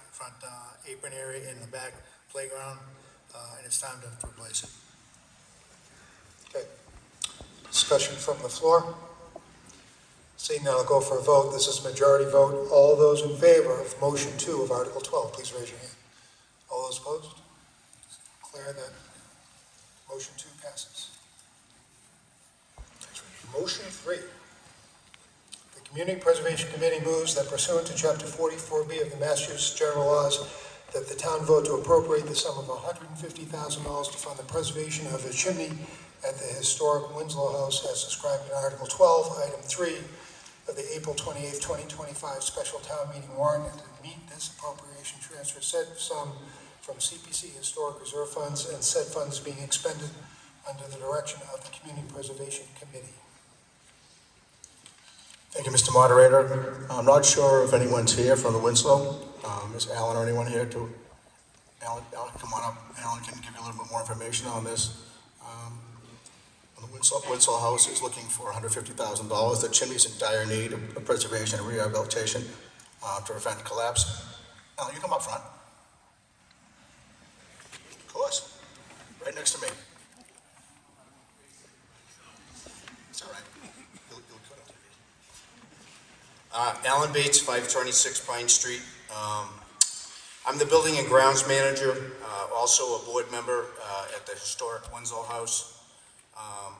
apron area, in the back playground, and it's time to replace it. Okay. Discussion from the floor. Seeing none, I'll go for a vote. This is a majority vote. All those in favor of motion 2 of Article 12, please raise your hand. All those opposed? Declare that motion 2 passes. Motion 3. The Community Preservation Committee moves that pursuant to Chapter 44B of the Massachusetts General Laws, that the town vote to appropriate the sum of $150,000 to fund the preservation of a chimney at the historic Winslow House as described in Article 12, Item 3 of the April 28, 2025 Special Town Meeting warrant, and to meet this appropriation, transfer said sum from CPC Historic Reserve Funds and said funds being expended under the direction of the Community Preservation Committee. Thank you, Mr. Moderator. I'm not sure if anyone's here from the Winslow. Ms. Allen or anyone here to Alan, come on up. Alan can give you a little bit more information on this. The Winslow House is looking for $150,000. The chimney's in dire need of preservation and rehabilitation to prevent collapse. Alan, you come up front. Of course. Right next to me. It's all right. You'll cut it. Alan Bates, 526 Pine Street. I'm the building and grounds manager, also a board member at the historic Winslow House.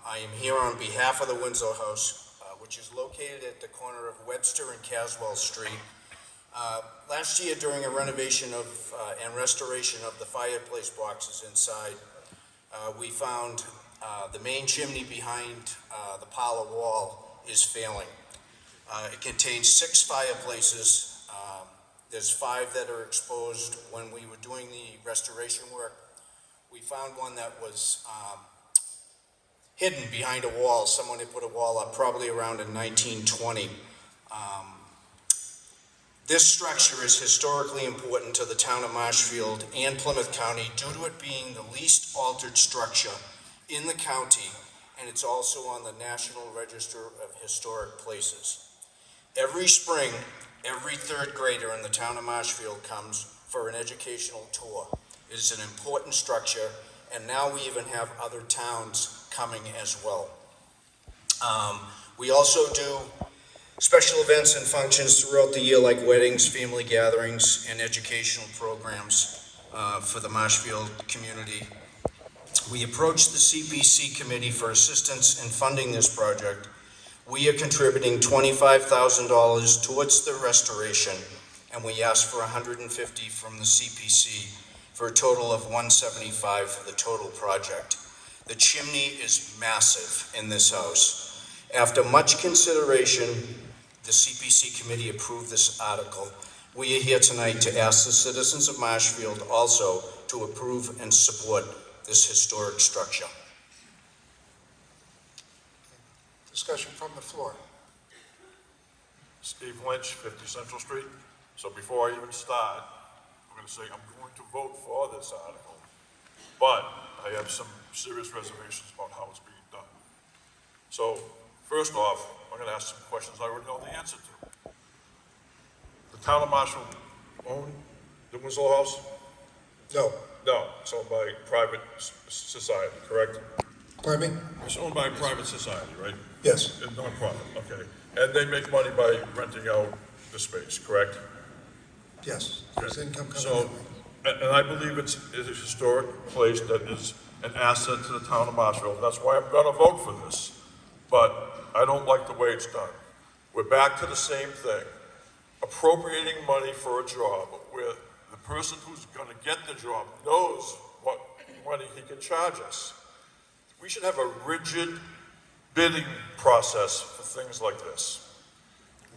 I am here on behalf of the Winslow House, which is located at the corner of Webster and Caswell Street. Last year, during a renovation of and restoration of the fireplace boxes inside, we found the main chimney behind the parlor wall is failing. It contains 6 fireplaces. There's 5 that are exposed. When we were doing the restoration work, we found one that was hidden behind a wall. Someone had put a wall up probably around in 1920. This structure is historically important to the town of Marshfield and Plymouth County due to it being the least altered structure in the county, and it's also on the National Register of Historic Places. Every spring, every 3rd grader in the town of Marshfield comes for an educational tour. It is an important structure, and now we even have other towns coming as well. We also do special events and functions throughout the year, like weddings, family gatherings, and educational programs for the Marshfield community. We approached the CPC committee for assistance in funding this project. We are contributing $25,000 towards the restoration, and we asked for $150,000 from the CPC for a total of $175,000 for the total project. The chimney is massive in this house. After much consideration, the CPC committee approved this article. We are here tonight to ask the citizens of Marshfield also to approve and support this historic structure. Discussion from the floor. Steve Lynch, 50 Central Street. So before I even start, I'm going to say I'm going to vote for this article, but I have some serious reservations about how it's being done. So first off, I'm going to ask some questions I already know the answer to. The town of Marshall own the Winslow House? No. No, it's owned by private society, correct? Pardon me? It's owned by a private society, right? Yes. A non-profit, okay. And they make money by renting out the space, correct? Yes. There's income coming So, and I believe it's a historic place that is an asset to the town of Marshfield. That's why I'm gonna vote for this. But I don't like the way it's done. We're back to the same thing. Appropriating money for a job where the person who's gonna get the job knows what money he can charge us. We should have a rigid bidding process for things like this,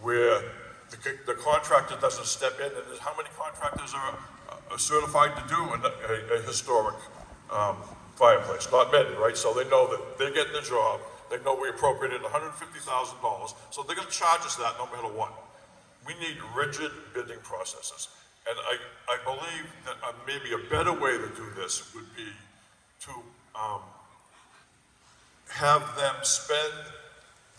where the contractor doesn't step in, and how many contractors are certified to do a historic fireplace? Not many, right? So they know that they're getting the job, they know we appropriated $150,000, so they're gonna charge us that no matter what. We need rigid bidding processes. And I believe that maybe a better way to do this would be to have them spend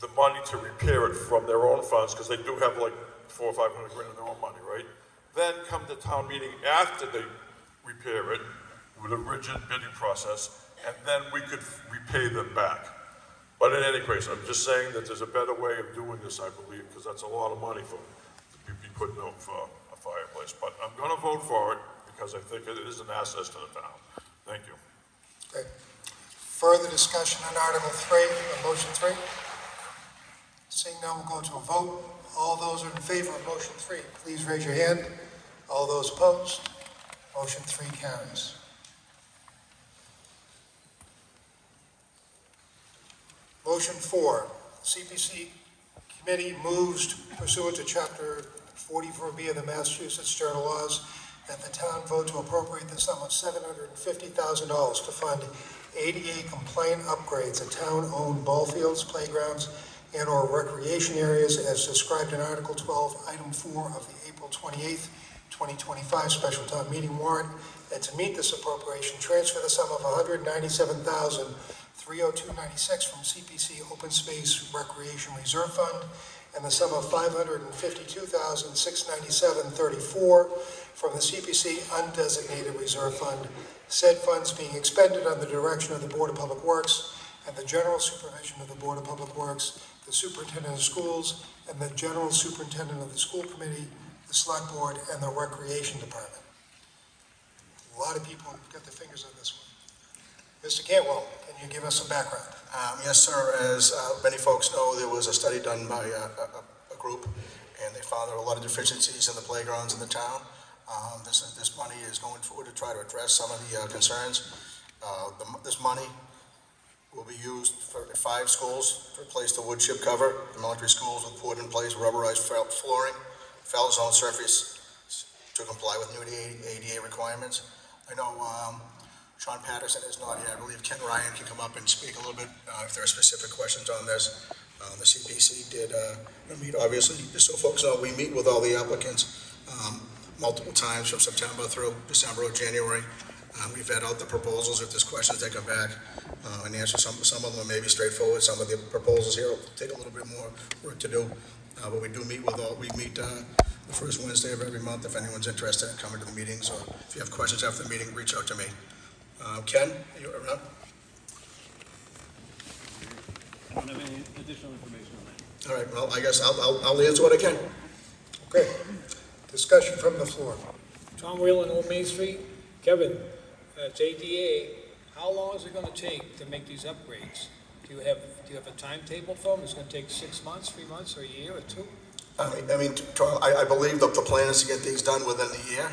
the money to repair it from their own funds, because they do have like $400,000 or $500,000 of their own money, right? Then come to town meeting after they repair it with a rigid bidding process, and then we could repay them back. But in any case, I'm just saying that there's a better way of doing this, I believe, because that's a lot of money to be putting out for a fireplace. But I'm gonna vote for it because I think it is an asset to the town. Thank you. Okay. Further discussion on Article 3, motion 3? Seeing none, we'll go to a vote. All those in favor of motion 3, please raise your hand. All those opposed? Motion 3 carries. Motion 4, CPC committee moves pursuant to Chapter 44B of the Massachusetts General Laws that the town vote to appropriate the sum of $750,000 to fund ADA compliant upgrades at town-owned ball fields, playgrounds, and/or recreation areas as described in Article 12, Item 4 of the April 28th, 2025 special town meeting warrant, and to meet this appropriation, transfer the sum of $197,302.96 from CPC Open Space Recreation Reserve Fund and the sum of $552,697.34 from the CPC Undesignated Reserve Fund, said funds being expended under the direction of the Board of Public Works and the general supervision of the Board of Public Works, the Superintendent of Schools, and the General Superintendent of the School Committee, the Select Board, and the Recreation Department. A lot of people got their fingers on this one. Mr. Cantwell, can you give us some background? Yes, sir. As many folks know, there was a study done by a group, and they found there were a lot of deficiencies in the playgrounds in the town. This money is going forward to try to address some of the concerns. This money will be used for 5 schools to replace the wood chip cover, elementary schools with poured-in-place rubberized flooring, fell zone surface to comply with new ADA requirements. I know Sean Patterson is not here. I believe Ken Ryan can come up and speak a little bit if there are specific questions on this. The CPC did meet, obviously, just so folks know, we meet with all the applicants multiple times from September through December or January. We vet out the proposals. If there's questions, they come back and answer. Some of them may be straightforward. Some of the proposals here will take a little bit more work to do. But we do meet with all, we meet the first Wednesday of every month. If anyone's interested in coming to the meetings, or if you have questions after the meeting, reach out to me. Ken, are you around? I don't have any additional information on that. All right, well, I guess I'll answer what I can. Okay. Discussion from the floor. Tom Whelan, Old Main Street. Kevin, it's ADA. How long is it going to take to make these upgrades? Do you have a timetable for them? It's going to take 6 months, 3 months, or a year, or 2? I mean, I believe that the plan is to get these done within the year.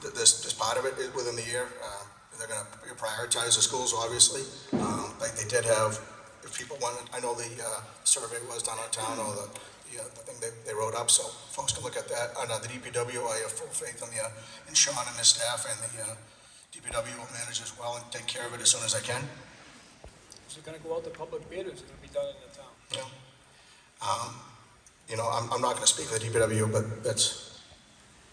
This part of it is within the year. They're going to prioritize the schools, obviously. Like they did have, if people wanted, I know the survey was done on town, or the thing they wrote up, so folks can look at that. The DPW, I have full faith in Sean and his staff, and the DPW will manage as well and take care of it as soon as I can. Is it going to go out to public bid, or is it going to be done in the town? I'm not going to speak for the DPW, but that's,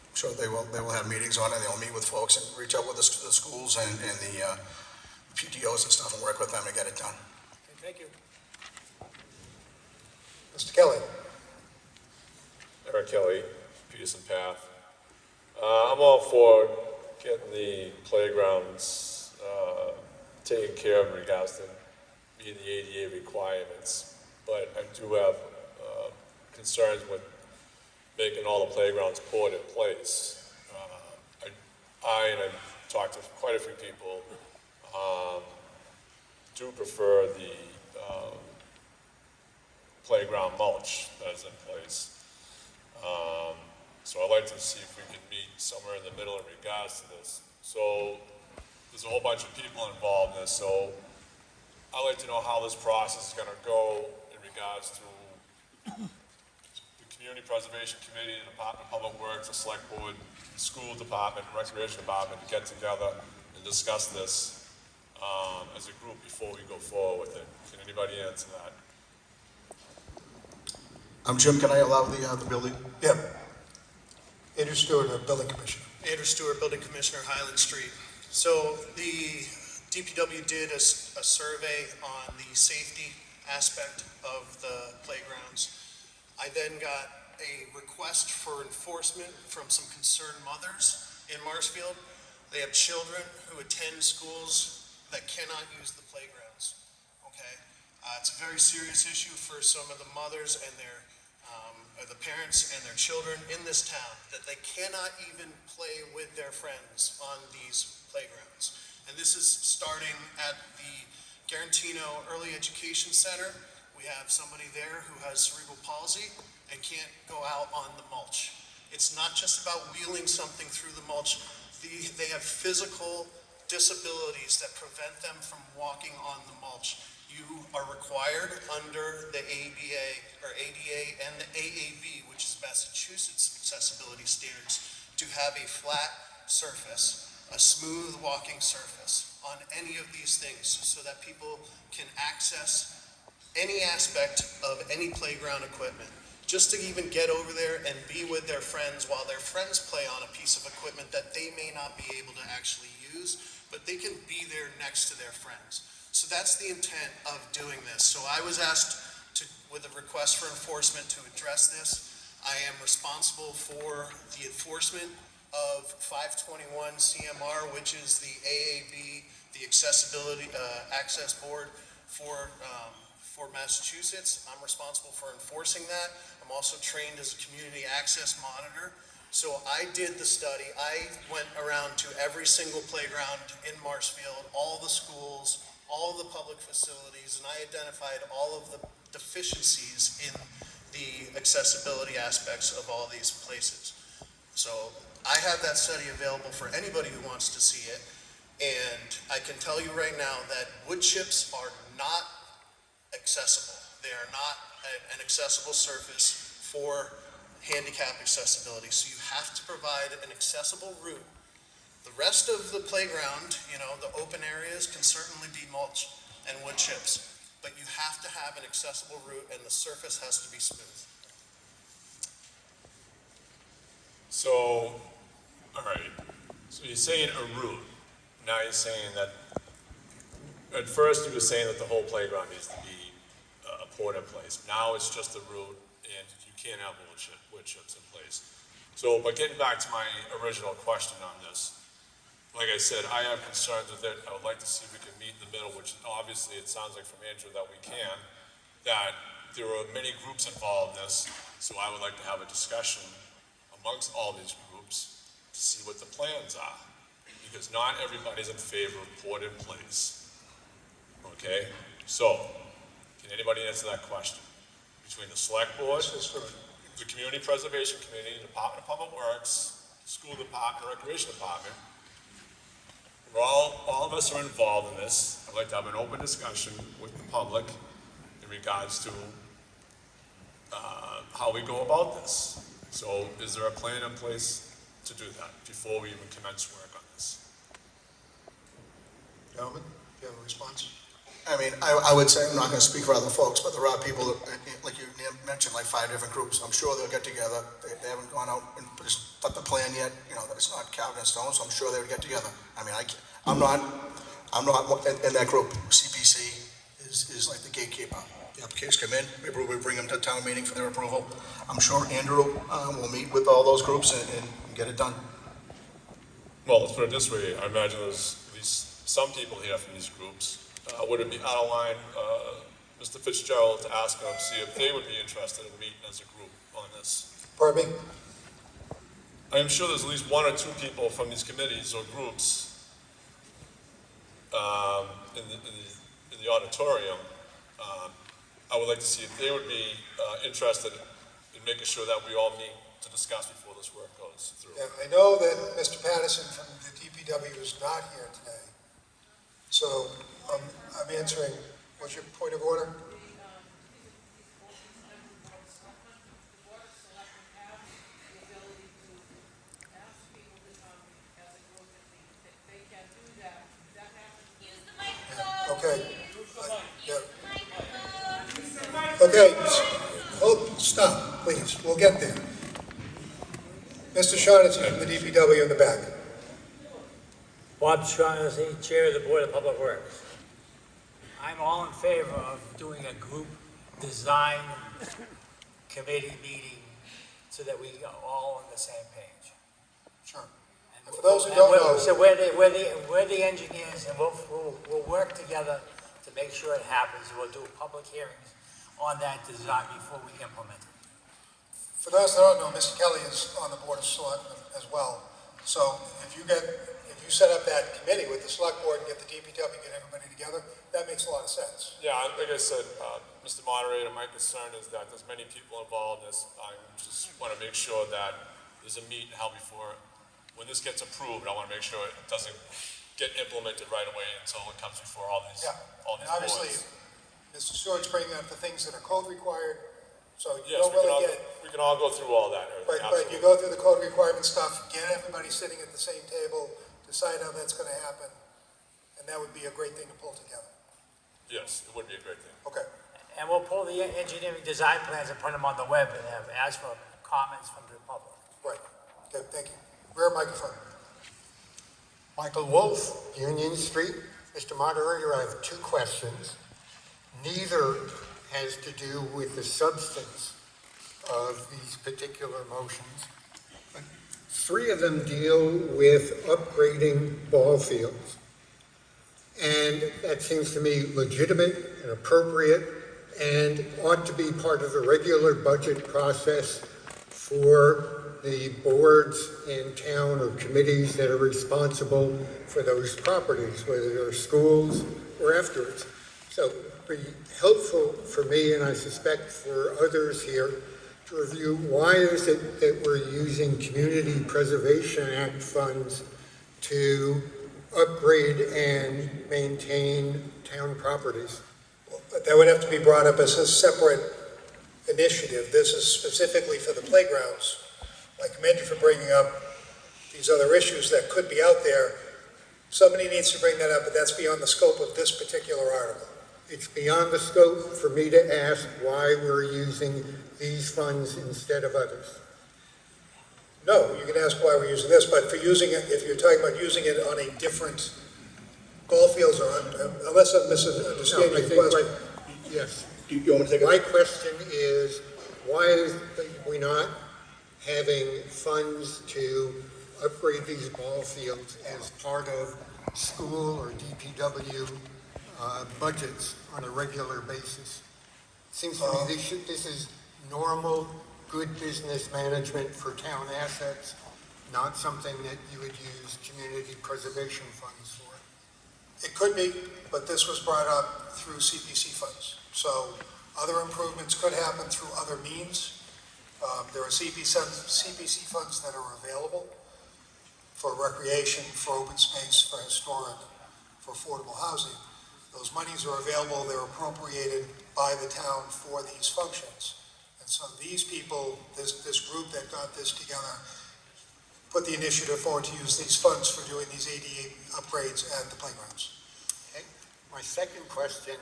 I'm sure they will have meetings on it. They'll meet with folks and reach out with the schools and the PTOs and stuff and work with them to get it done. Okay, thank you. Mr. Kelly. Eric Kelly, Peterson Path. I'm all for getting the playgrounds taken care of in regards to meeting the ADA requirements, but I do have concerns with making all the playgrounds poured in place. And I've talked to quite a few people, do prefer the playground mulch that is in place. So I'd like to see if we can meet somewhere in the middle in regards to this. So there's a whole bunch of people involved in this, so I'd like to know how this process is going to go in regards to the Community Preservation Committee, the Department of Public Works, the Select Board, the School Department, Recreation Department to get together and discuss this as a group before we go forward with it. Can anybody answer that? Jim, can I allow the building? Yeah. Andrew Stewart, Building Commissioner. Andrew Stewart, Building Commissioner, Highland Street. So the DPW did a survey on the safety aspect of the playgrounds. I then got a request for enforcement from some concerned mothers in Marshfield. They have children who attend schools that cannot use the playgrounds, okay? It's a very serious issue for some of the mothers and their the parents and their children in this town, that they cannot even play with their friends on these playgrounds. And this is starting at the Garantino Early Education Center. We have somebody there who has cerebral palsy and can't go out on the mulch. It's not just about wheeling something through the mulch. They have physical disabilities that prevent them from walking on the mulch. You are required under the ADA and the AAB, which is Massachusetts Accessibility Standards, to have a flat surface, a smooth walking surface on any of these things so that people can access any aspect of any playground equipment, just to even get over there and be with their friends while their friends play on a piece of equipment that they may not be able to actually use, but they can be there next to their friends. So that's the intent of doing this. So I was asked with a request for enforcement to address this. I am responsible for the enforcement of 521 CMR, which is the AAB, the Accessibility Access Board for Massachusetts. I'm responsible for enforcing that. I'm also trained as a community access monitor. So I did the study. I went around to every single playground in Marshfield, all the schools, all the public facilities, and I identified all of the deficiencies in the accessibility aspects of all these places. So I have that study available for anybody who wants to see it. And I can tell you right now that wood chips are not accessible. They are not an accessible surface for handicap accessibility. So you have to provide an accessible route. The rest of the playground, the open areas can certainly be mulch and wood chips. But you have to have an accessible route and the surface has to be smooth. So, all right, so you're saying a route. Now you're saying that, at first you were saying that the whole playground needs to be poured in place. Now it's just the route and you can't have wood chips in place. So, but getting back to my original question on this, like I said, I have concerns with it. I would like to see if we can meet in the middle, which obviously it sounds like from Andrew that we can, that there are many groups involved in this. So I would like to have a discussion amongst all these groups to see what the plans are. Because not everybody's in favor of poured in place. Okay? So, can anybody answer that question? Between the select board, the Community Preservation Committee, the Department of Public Works, School Department, Recreation Department, all of us are involved in this. I'd like to have an open discussion with the public in regards to how we go about this. So is there a plan in place to do that before we even commence work on this? Gentlemen, do you have a response? I mean, I would say, I'm not going to speak for other folks, but there are people, like you mentioned, like 5 different groups. I'm sure they'll get together. They haven't gone out and put the plan yet. It's not carved in stone, so I'm sure they would get together. I mean, I'm not in that group. CPC is like the gatekeeper. The applications come in, we bring them to town meeting for their approval. I'm sure Andrew will meet with all those groups and get it done. Well, let's put it this way. I imagine there's at least some people here from these groups. Would it be out of line, Mr. Fitzgerald, to ask them, see if they would be interested in meeting as a group on this? Pardon me? I am sure there's at least 1 or 2 people from these committees or groups in the auditorium. I would like to see if they would be interested in making sure that we all meet to discuss before this work goes through. Yeah, I know that Mr. Patterson from the DPW is not here today. So I'm answering, what's your point of order? Okay. Yeah. Okay, hold, stop, please, we'll get there. Mr. Shaughnessy from the DPW in the back. Bob Shaughnessy, Chair of the Board of Public Works. I'm all in favor of doing a group design committee meeting so that we are all on the same page. Sure. And for those who don't know. So we're the engineers and we'll work together to make sure it happens. We'll do public hearings on that design before we implement it. For those that don't know, Mr. Kelly is on the Board of Selectmen as well. So if you set up that committee with the select board and get the DPW, get everybody together, that makes a lot of sense. Yeah, like I said, Mr. Moderator, my concern is that there's many people involved in this. I just want to make sure that there's a meet and held before, when this gets approved, I want to make sure it doesn't get implemented right away until it comes before all these And obviously, boards. Mr. Stewart's bringing up the things that are code required, so you Yes, don't really get. we can all go through all that. But you go through the code requirement stuff, get everybody sitting at the same table, decide how that's gonna happen, and that would be a great thing to pull together. Yes, it would be a great thing. Okay. And we'll pull the engineering design plans and put them on the web and ask for comments from the public. Right, okay, thank you. Rear microphone. Michael Wolf, Union Street. Mr. Moderator, I have two questions. Neither has to do with the substance of these particular motions. Three of them deal with upgrading ball fields. And that seems to me legitimate and appropriate and ought to be part of the regular budget process for the boards in town or committees that are responsible for those properties, whether they're schools or afterwards. So it'd be helpful for me, and I suspect for others here, to review why is it that we're using Community Preservation Act funds to upgrade and maintain town properties? But that would have to be brought up as a separate initiative. This is specifically for the playgrounds. I commend you for bringing up these other issues that could be out there. Somebody needs to bring that up, but that's beyond the scope of this particular article. It's beyond the scope for me to ask why we're using these funds instead of others. No, you can ask why we're using this, but for using it, if you're talking about using it on a different ball fields or unless I'm misunderstanding No, I your think question. yes. You want me to take My question is, why is we not having funds to upgrade these ball fields as part of school or DPW budgets on a regular basis? Seems to me this is normal, good business management for town assets, not something that you would use community preservation funds for. It could be, but this was brought up through CPC funds. So other improvements could happen through other means. There are CPC funds that are available for recreation, for open space, for historic, for affordable housing. Those monies are available, they're appropriated by the town for these functions. And so these people, this group that got this together, put the initiative forward to use these funds for doing these ADA upgrades at the playgrounds. Okay. My second question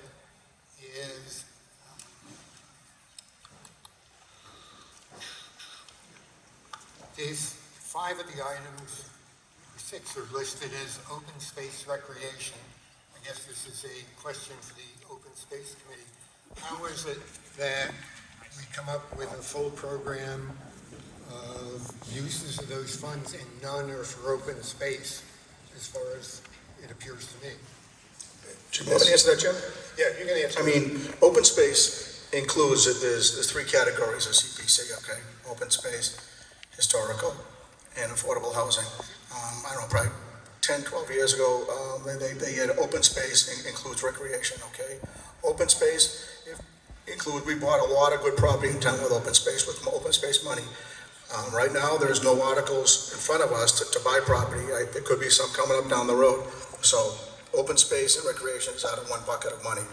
is, these five of the items, six are listed as open space recreation. I guess this is a question for the Open Space Committee. How is it that we come up with a full program of uses of those funds and none are for open space, as far as it appears to me? Do you want me to answer that, Jim? Yeah, you can answer. I mean, open space includes, there's three categories of CPC, okay? Open space, historical, and affordable housing. I don't know, probably 10, 12 years ago, they had open space includes recreation, okay? Open space we bought a lot of good property in town with open space money. Right now, there's no articles in front of us to buy property. There could be some coming up down the road. So open space and recreation is out of one bucket of money.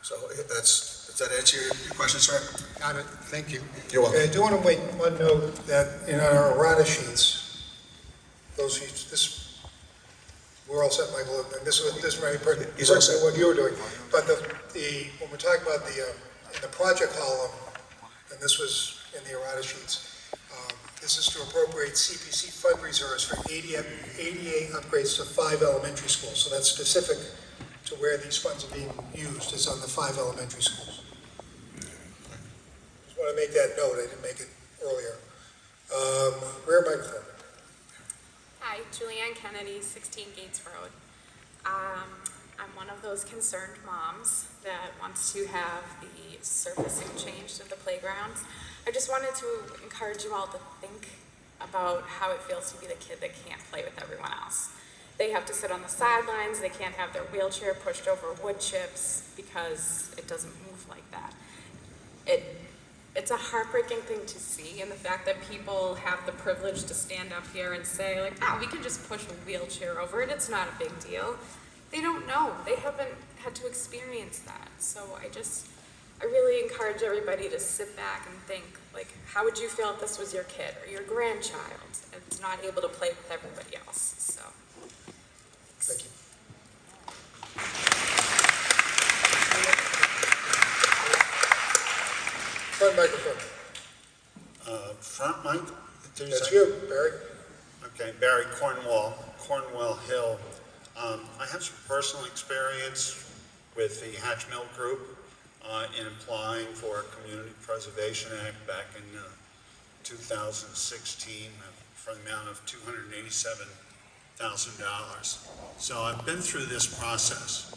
So does that answer your question, sir? Got it. Thank you. You're welcome. Okay, I do want to make one note that in our errata sheets, those sheets, we're all set, Michael, and this is very pertinent to what you were doing. But when we're talking about in the project column, and this was in the errata sheets, this is to appropriate CPC fund reserves for ADA upgrades to 5 elementary schools. So that's specific to where these funds are being used, is on the 5 elementary schools. Just want to make that note, I didn't make it earlier. Rear microphone. Hi, Julianne Kennedy, 16 Gates Road. I'm one of those concerned moms that wants to have the surfacing changed at the playgrounds. I just wanted to encourage you all to think about how it feels to be the kid that can't play with everyone else. They have to sit on the sidelines, they can't have their wheelchair pushed over wood chips because it doesn't move like that. It's a heartbreaking thing to see, and the fact that people have the privilege to stand up here and say, like, oh, we can just push a wheelchair over it, it's not a big deal. They don't know. They haven't had to experience that. So I really encourage everybody to sit back and think, like, how would you feel if this was your kid or your grandchild and is not able to play with everybody else? So. Thank you. front microphone. Front mic? That's you, Barry. Okay, Barry Cornwell Hill. I have some personal experience with the Hatch Mill Group in applying for a Community Preservation Act back in 2016 for the amount of $287,000. So I've been through this process.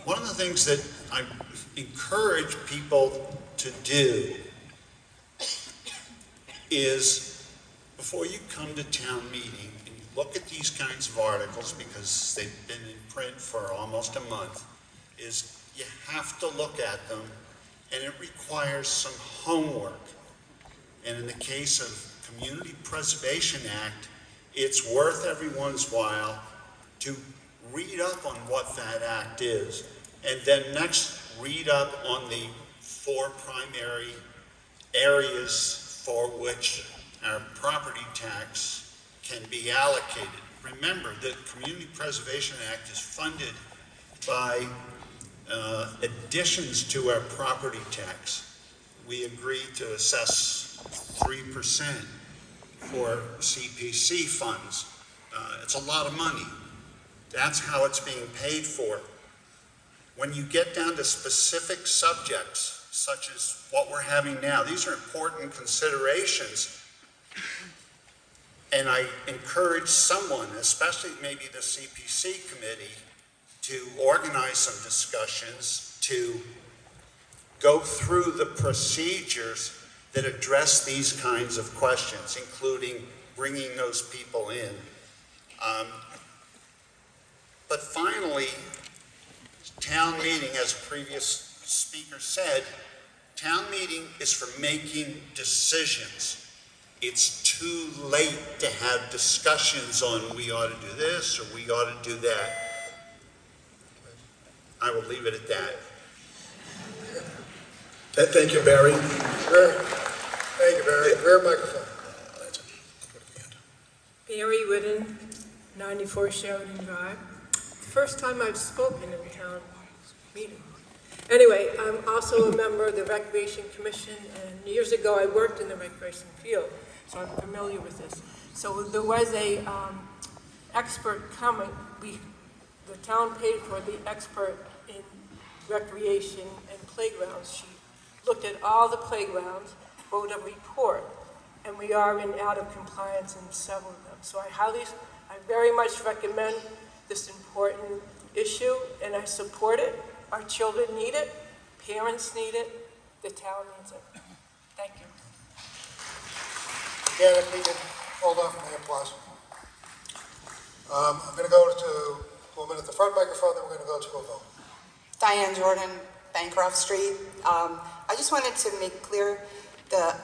One of the things that I encourage people to do is, before you come to town meeting and you look at these kinds of articles, because they've been in print for almost a month, is you have to look at them, and it requires some homework. And in the case of Community Preservation Act, it's worth everyone's while to read up on what that act is, and then next read up on the 4 primary areas for which our property tax can be allocated. Remember, the Community Preservation Act is funded by additions to our property tax. We agreed to assess 3% for CPC funds. It's a lot of money. That's how it's being paid for. When you get down to specific subjects, such as what we're having now, these are important considerations. And I encourage someone, especially maybe the CPC committee, to organize some discussions to go through the procedures that address these kinds of questions, including bringing those people in. But finally, town meeting, as a previous speaker said, town meeting is for making decisions. It's too late to have discussions on we ought to do this or we ought to do that. I will leave it at that. Thank you, Barry. Thank you, Barry. Rear microphone. Barry Whitten, 94 Sheridan Drive. First time I've spoken in a town meeting. Anyway, I'm also a member of the Recreation Commission, and years ago I worked in the recreation field, so I'm familiar with this. So there was a expert coming. The town paid for the expert in recreation and playgrounds. She looked at all the playgrounds, wrote a report, and we are out of compliance in several of them. So I very much recommend this important issue, and I support it. Our children need it, parents need it, the town needs it. Thank you. Again, if we can hold off on the applause. I'm going to go to a woman at the front microphone, then we're going to go to a vote. Diane Jordan, Bancroft Street. I just wanted to make clear, the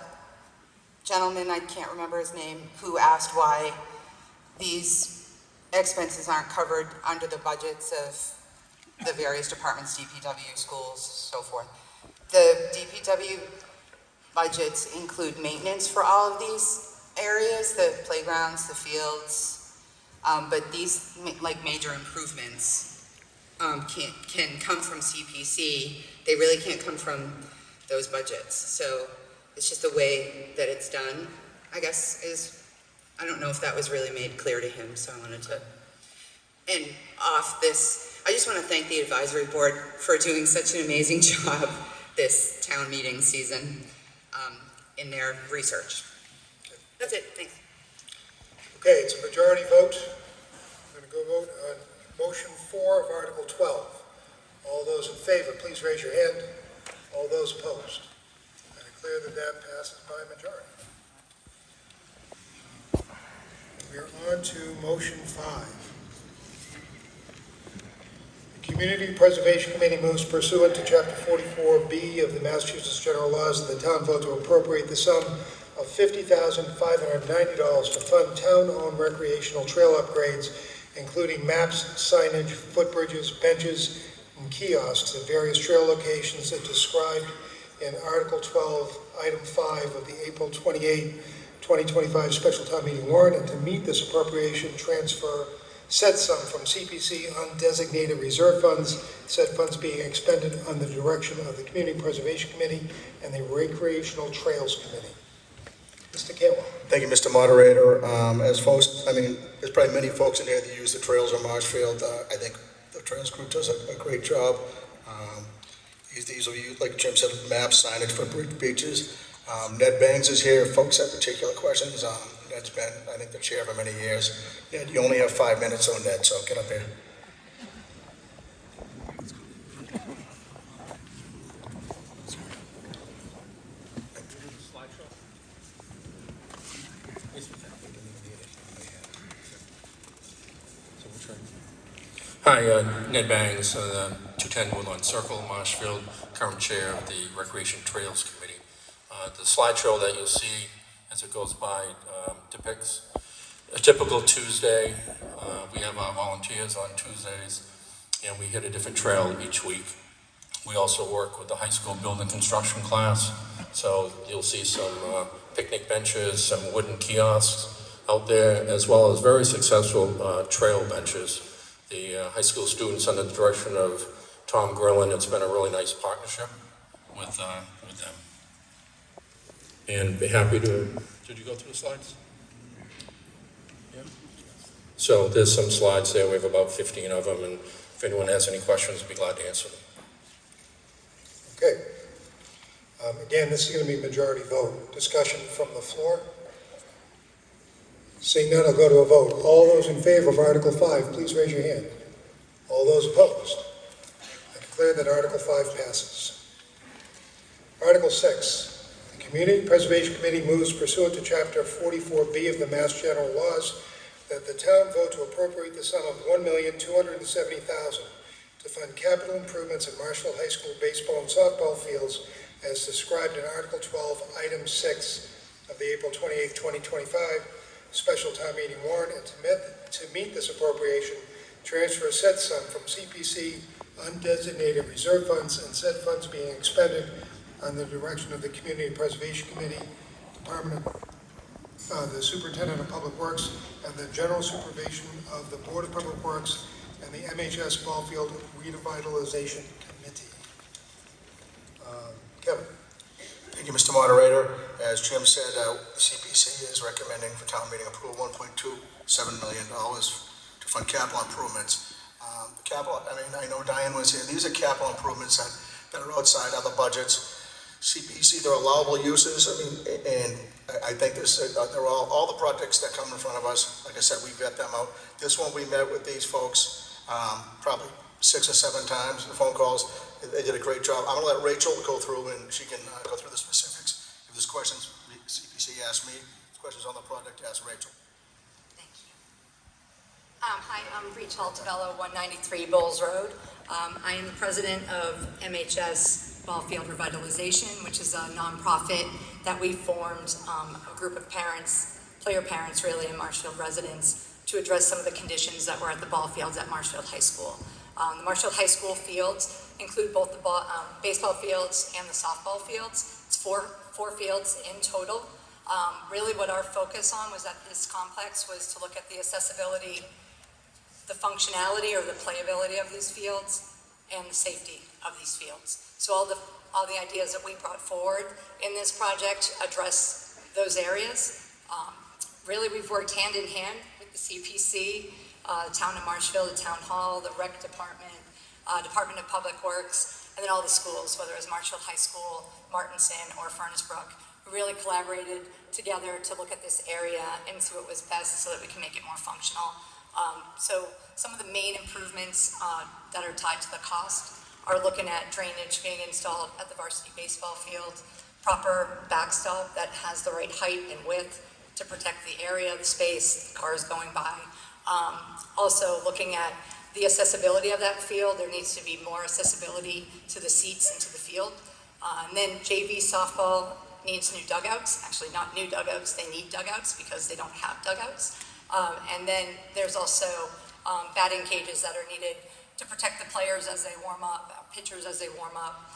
gentleman, I can't remember his name, who asked why these expenses aren't covered under the budgets of the various departments, DPW, schools, so forth. The DPW budgets include maintenance for all of these areas, the playgrounds, the fields, but these, like major improvements, can come from CPC. They really can't come from those budgets. So it's just the way that it's done, I guess, I don't know if that was really made clear to him, so I wanted to. And off this, I just want to thank the advisory board for doing such an amazing job this town meeting season in their research. That's it, thanks. Okay, it's a majority vote. I'm going to go vote on motion 4 of Article 12. All those in favor, please raise your hand. All those opposed. I declare that that passes by majority. We are on to motion 5. The Community Preservation Committee moves pursuant to Chapter 44B of the Massachusetts General Laws of the town vote to appropriate the sum of $50,590 to fund town-owned recreational trail upgrades, including maps, signage, footbridges, benches, and kiosks at various trail locations as described in Article 12, Item 5 of the April 28, 2025 special town meeting warrant, and to meet this appropriation, transfer said sum from CPC undesignated reserve funds, said funds being expended on the direction of the Community Preservation Committee and the Recreational Trails Committee. Mr. Campbell. Thank you, Mr. Moderator. As folks, I mean, there's probably many folks in here that use the trails in Marshfield. I think the Trails Group does a great job. These will use, like Jim said, maps, signage for beaches. Ned Bangs is here. If folks have particular questions, Ned's been, I think, the chair for many years. Ned, you only have 5 minutes on Ned, so get up here. Hi, Ned Bangs, 210 Woodlawn Circle, Marshfield, current chair of the Recreation Trails Committee. The slideshow that you'll see as it goes by depicts a typical Tuesday. We have our volunteers on Tuesdays, and we hit a different trail each week. We also work with the high school building construction class, so you'll see some picnic benches, some wooden kiosks out there, as well as very successful trail benches. The high school students under the direction of Tom Grillen, it's been a really nice partnership with them. And be happy to, did you go through the slides? Yeah. So there's some slides there, we have about 15 of them, and if anyone has any questions, I'd be glad to answer them. Okay. Again, this is going to be majority vote. Discussion from the floor. Seeing none, I'll go to a vote. All those in favor of Article 5, please raise your hand. All those opposed? I declare that Article 5 passes. Article 6, the Community Preservation Committee moves pursuant to Chapter 44B of the Mass General Laws that the town vote to appropriate the sum of $1,270,000 to fund capital improvements at Marshfield High School baseball and softball fields as described in Article 12, Item 6 of the April 28, 2025 special town meeting warrant, and to meet this appropriation, transfer said sum from CPC undesignated reserve funds and said funds being expended on the direction of the Community Preservation Committee, Department of the Superintendent of Public Works, and the General Supervision of the Board of Public Works and the MHS Ballfield Revitalization Committee. Kevin. Thank you, Mr. Moderator. As Jim said, the CPC is recommending for town meeting approval $1.27 million to fund capital improvements. The capital, I mean, I know Diane was here. These are capital improvements that are outside other budgets. CPC, they're allowable uses. I mean, and I think this, they're all the projects that come in front of us. Like I said, we vet them out. This one, we met with these folks probably 6 or 7 times, the phone calls. They did a great job. I'm gonna let Rachel go through and she can go through the specifics. If there's questions, CPC ask me. If there's questions on the project, ask Rachel. Hi, I'm Rachel Altavello, 193 Bowles Road. I am the president of MHS Ballfield Revitalization, which is a nonprofit that we formed, a group of parents, player parents really, and Marshfield residents to address some of the conditions that were at the ball fields at Marshfield High School. The Marshfield High School fields include both the baseball fields and the softball fields. It's four fields in total. Really what our focus on was at this complex was to look at the accessibility, the functionality or the playability of these fields, and the safety of these fields. So all the ideas that we brought forward in this project address those areas. Really we've worked hand in hand with the CPC, the town of Marshfield, the town hall, the rec department, Department of Public Works, and then all the schools, whether it was Marshfield High School, Martinson, or Furnace Brook. We really collaborated together to look at this area and see what was best so that we can make it more functional. So some of the main improvements that are tied to the cost are looking at drainage being installed at the varsity baseball field, proper backstop that has the right height and width to protect the area, the space, cars going by. Also looking at the accessibility of that field, there needs to be more accessibility to the seats and to the field. And then JV softball needs new dugouts, actually not new dugouts, they need dugouts because they don't have dugouts. And then there's also batting cages that are needed to protect the players as they warm up, pitchers as they warm up.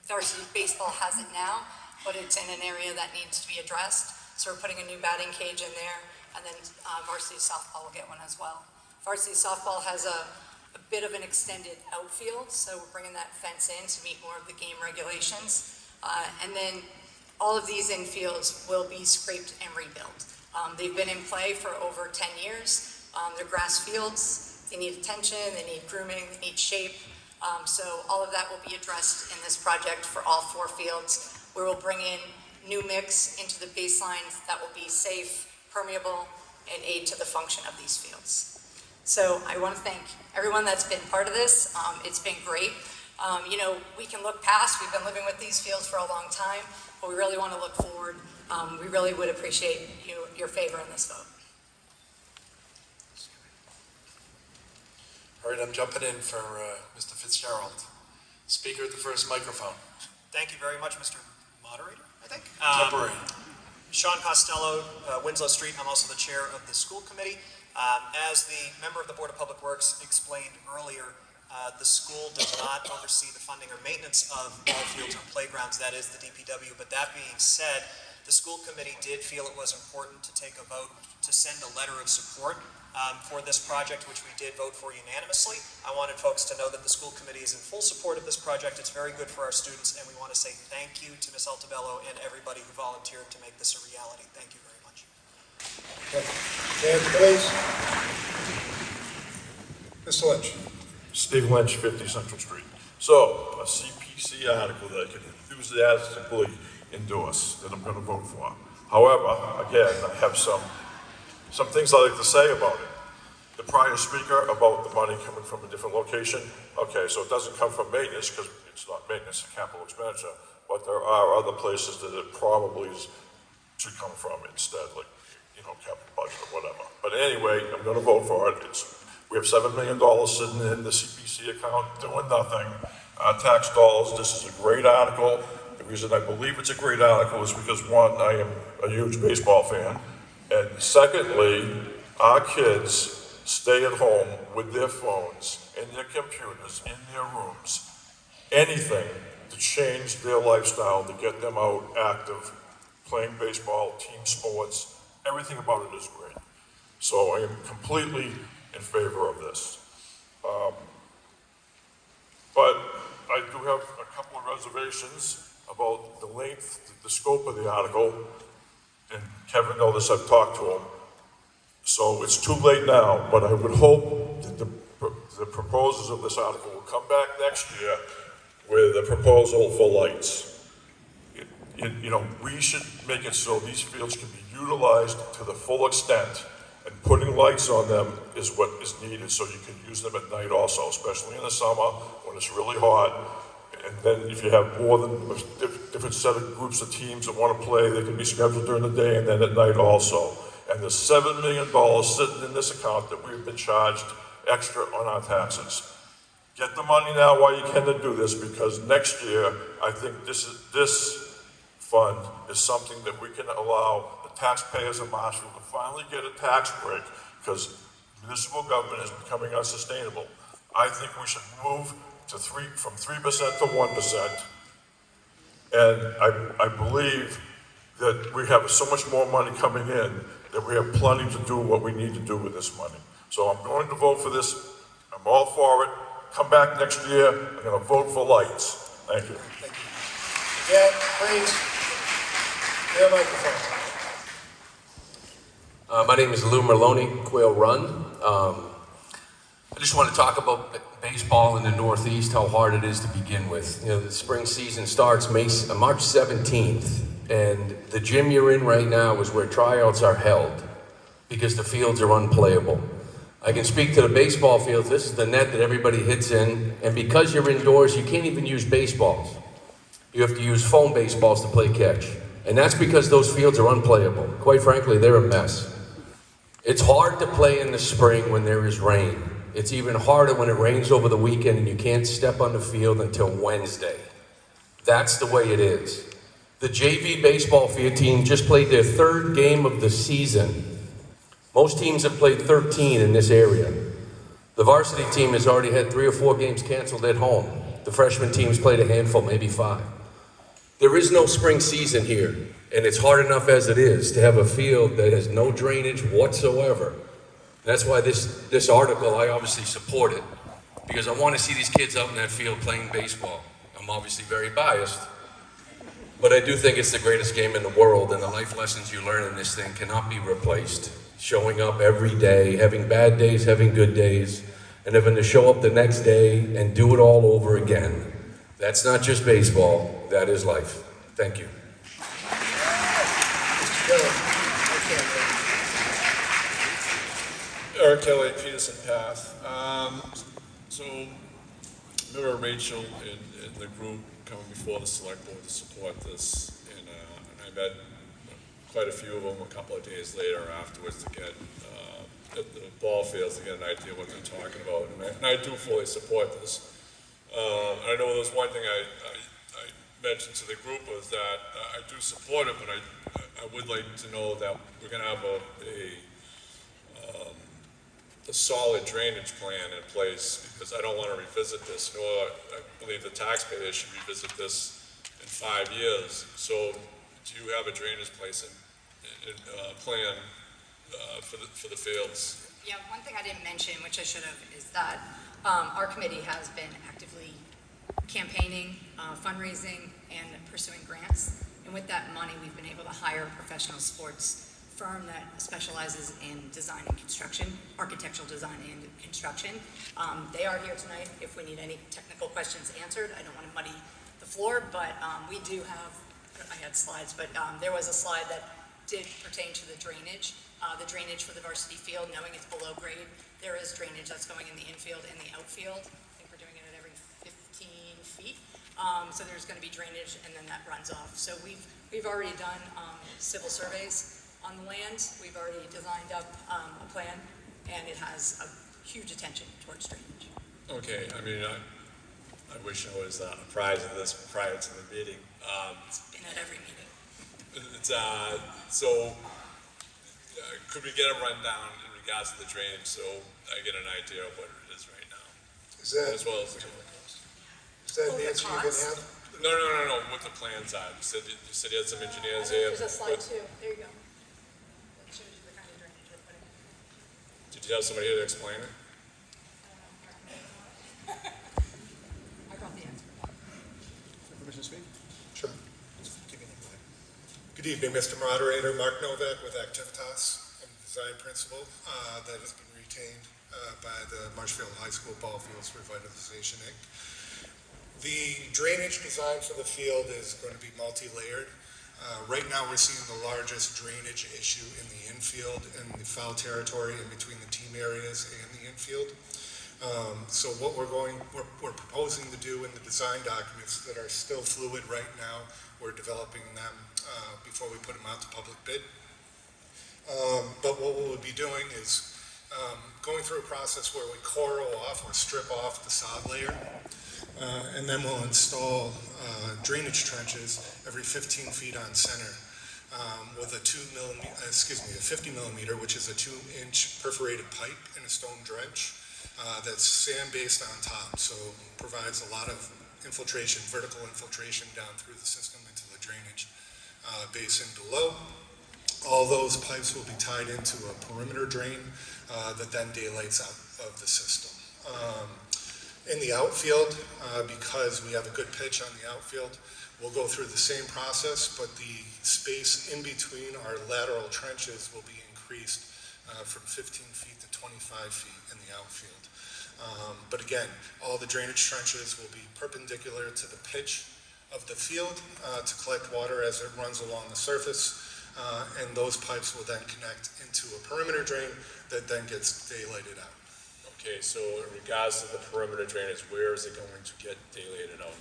Varsity baseball has it now, but it's in an area that needs to be addressed. So we're putting a new batting cage in there. and then varsity softball will get one as well. Varsity softball has a bit of an extended outfield, so we're bringing that fence in to meet more of the game regulations. And then all of these infields will be scraped and rebuilt. They've been in play for over 10 years. They're grass fields. They need attention, they need grooming, they need shape. So all of that will be addressed in this project for all 4 fields, where we'll bring in new mix into the baselines that will be safe, permeable, and aid to the function of these fields. So I want to thank everyone that's been part of this. It's been great. You know, we can look past, we've been living with these fields for a long time, but we really want to look forward. We really would appreciate your favor in this vote. All right, I'm jumping in for Mr. Fitzgerald. Speaker at the first microphone. Thank you very much, Mr. Moderator, I think. Jump right. Sean Costello, Winslow Street. I'm also the chair of the school committee. As the member of the Board of Public Works explained earlier, the school does not oversee the funding or maintenance of ball fields or playgrounds. That is the DPW. But that being said, the school committee did feel it was important to take a vote to send a letter of support for this project, which we did vote for unanimously. I wanted folks to know that the school committee is in full support of this project. It's very good for our students, and we want to say thank you to Ms. Altobello and everybody who volunteered to make this a reality. Thank you very much. Dan, please. Mr. Lynch. Steve Lynch, 50 Central Street. So, a CPC article that I can enthusiastically endorse, that I'm going to vote for. However, again, I have some things I'd like to say about it. The prior speaker about the money coming from a different location, okay, so it doesn't come from maintenance, because it's not maintenance, it's capital expenditure, but there are other places that it probably should come from instead, like, you know, capital budget or whatever. But anyway, I'm going to vote for it. We have $7 million sitting in the CPC account doing nothing. Tax dollars, this is a great article. The reason I believe it's a great article is because, one, I am a huge baseball fan. And secondly, our kids stay at home with their phones and their computers in their rooms. Anything to change their lifestyle, to get them out active, playing baseball, team sports, everything about it is great. So I am completely in favor of this. But I do have a couple of reservations about the length, the scope of the article. And Kevin knows this, I've talked to him. So it's too late now, but I would hope that the proposers of this article will come back next year with a proposal for lights. You know, we should make it so these fields can be utilized to the full extent, and putting lights on them is what is needed, so you can use them at night also, especially in the summer when it's really hot. And then if you have more than a different set of groups of teams that want to play, they can be scheduled during the day and then at night also. And there's $7 million sitting in this account that we've been charged extra on our taxes. Get the money now while you can to do this, because next year, I think this fund is something that we can allow the taxpayers of Marshfield to finally get a tax break, because municipal government is becoming unsustainable. I think we should move from 3% to 1%. And I believe that we have so much more money coming in that we have plenty to do what we need to do with this money. So I'm going to vote for this. I'm all for it. Come back next year. I'm going to vote for lights. Thank you. Dan, please. Your microphone. My name is Lou Merloni, Quail Run. I just want to talk about baseball in the Northeast, how hard it is to begin with. You know, the spring season starts March 17th, and the gym you're in right now is where tryouts are held because the fields are unplayable. I can speak to the baseball fields. This is the net that everybody hits in, and because you're indoors, you can't even use baseballs. You have to use foam baseballs to play catch, and that's because those fields are unplayable. Quite frankly, they're a mess. It's hard to play in the spring when there is rain. It's even harder when it rains over the weekend and you can't step on the field until Wednesday. That's the way it is. The JV baseball field team just played their 3rd game of the season. Most teams have played 13 in this area. The varsity team has already had 3 or 4 games canceled at home. The freshman team's played a handful, maybe 5. There is no spring season here, and it's hard enough as it is to have a field that has no drainage whatsoever. That's why this article, I obviously support it, because I want to see these kids out in that field playing baseball. I'm obviously very biased, but I do think it's the greatest game in the world, and the life lessons you learn in this thing cannot be replaced. Showing up every day, having bad days, having good days, and having to show up the next day and do it all over again. That's not just baseball, that is life. Thank you. Eric Kelly, Peterson Path. So, remember Rachel and the group coming before the select board to support this, and I met quite a few of them a couple of days later afterwards to get at the ball fields to get an idea what they're talking about, and I do fully support this. I know there's one thing I mentioned to the group was that I do support it, but I would like to know that we're going to have a solid drainage plan in place, because I don't want to revisit this, nor I believe the taxpayers should revisit this in 5 years. So, do you have a drainage place plan for the fields? Yeah, one thing I didn't mention, which I should have, is that our committee has been actively campaigning, fundraising, and pursuing grants. And with that money, we've been able to hire a professional sports firm that specializes in design and construction, architectural design and construction. They are here tonight if we need any technical questions answered. I don't want to muddy the floor, but we do have, I had slides, but there was a slide that did pertain to the drainage for the varsity field, knowing it's below grade. There is drainage that's going in the infield and the outfield. I think we're doing it at every 15 feet. So there's going to be drainage, and then that runs off. So we've already done civil surveys on the land. We've already designed up a plan, and it has a huge attention towards drainage. Okay, I mean, I wish I was apprised of this prior to the meeting. It's been at every meeting. Could we get a rundown in regards to the drainage so I get an idea of what it is right now? As well as the cost. Is that the answer you're going to have? No, what the plans are. You said you had some engineers here. There's a slide too. There you go. That shows you the kind of drainage we're putting in. Did you have somebody here to explain it? I got the answer. Permission to speak? Sure. Good evening, Mr. Moderator. Mark Novak with Activitas. I'm the design principal that has been retained by the Marshfield High School Ball Fields Revitalization Inc. The drainage design for the field is going to be multi-layered. Right now, we're seeing the largest drainage issue in the infield and the foul territory in between the team areas and the infield. So what we're proposing to do in the design documents that are still fluid right now, we're developing them before we put them out to public bid. But what we'll be doing is going through a process where we coral off or strip off the sod layer, and then we'll install drainage trenches every 15 feet on center with a 50 millimeter, which is a 2-inch perforated pipe in a stone dredge that's sand-based on top, so provides a lot of infiltration, vertical infiltration down through the system into the drainage basin below. All those pipes will be tied into a perimeter drain that then daylights out of the system. In the outfield, because we have a good pitch on the outfield, we'll go through the same process, but the space in between our lateral trenches will be increased from 15 feet to 25 feet in the outfield. But again, all the drainage trenches will be perpendicular to the pitch of the field to collect water as it runs along the surface, and those pipes will then connect into a perimeter drain that then gets daylighted out. Okay, so in regards to the perimeter drainage, where is it going to get daylighted out?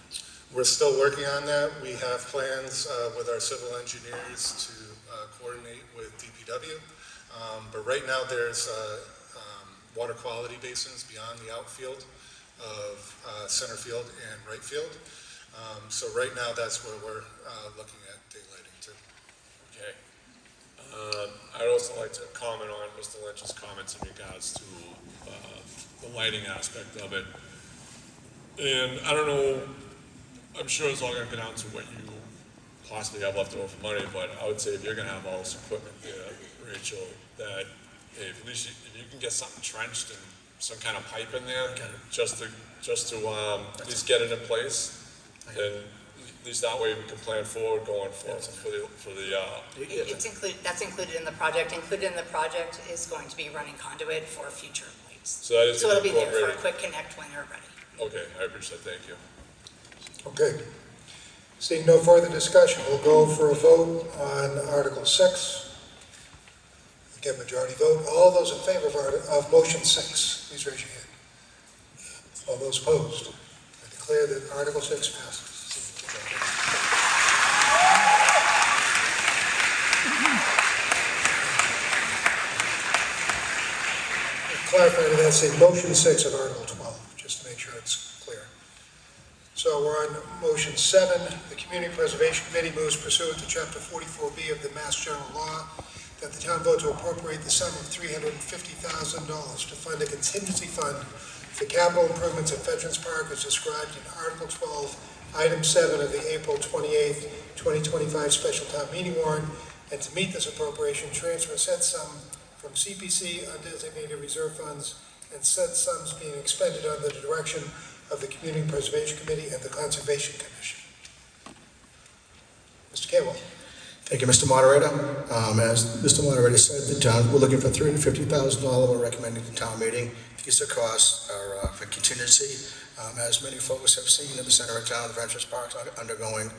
We're still working on that. We have plans with our civil engineers to coordinate with DPW, but right now there's water quality basins beyond the outfield of center field and right field. So right now that's where we're looking at daylighting too. Okay. I'd also like to comment on Mr. Lynch's comments in regards to the lighting aspect of it. And I don't know, I'm sure it's all going to come down to what you possibly have left over money, but I would say if you're gonna have all this equipment there, Rachel, that hey, if at least if you can get something trenched and some kind of pipe in there, just to at least get it in place, then at least that way we can plan forward going forward for the. It's that's included in the project. Included in the project is going to be running conduit for future lights. So that is So it'll be there for a incorporated. quick connect when they're ready. Okay, I appreciate that, thank you. Okay. Seeing no further discussion, we'll go for a vote on Article 6. Again, majority vote. All those in favor of motion 6, please raise your hand. All those opposed? I declare that Article 6 passes. Clarify that, say motion 6 of Article 12, just to make sure it's clear. So we're on motion 7. The Community Preservation Committee moves pursuant to Chapter 44B of the Mass General Law that the town vote to appropriate the sum of $350,000 to fund a contingency fund for capital improvements at Veterans Park as described in Article 12, Item 7 of the April 28, 2025 special town meeting warrant, and to meet this appropriation, transfer said sum from CPC undesignated reserve funds and said sums being expended under the direction of the Community Preservation Committee and the Conservation Commission. Mr. Campbell. Thank you, Mr. Moderator. As Mr. Moderator said, the town, we're looking for $350,000. We're recommending the town meeting. These are costs are for contingency. As many folks have seen in the center of town, the Veterans Park is undergoing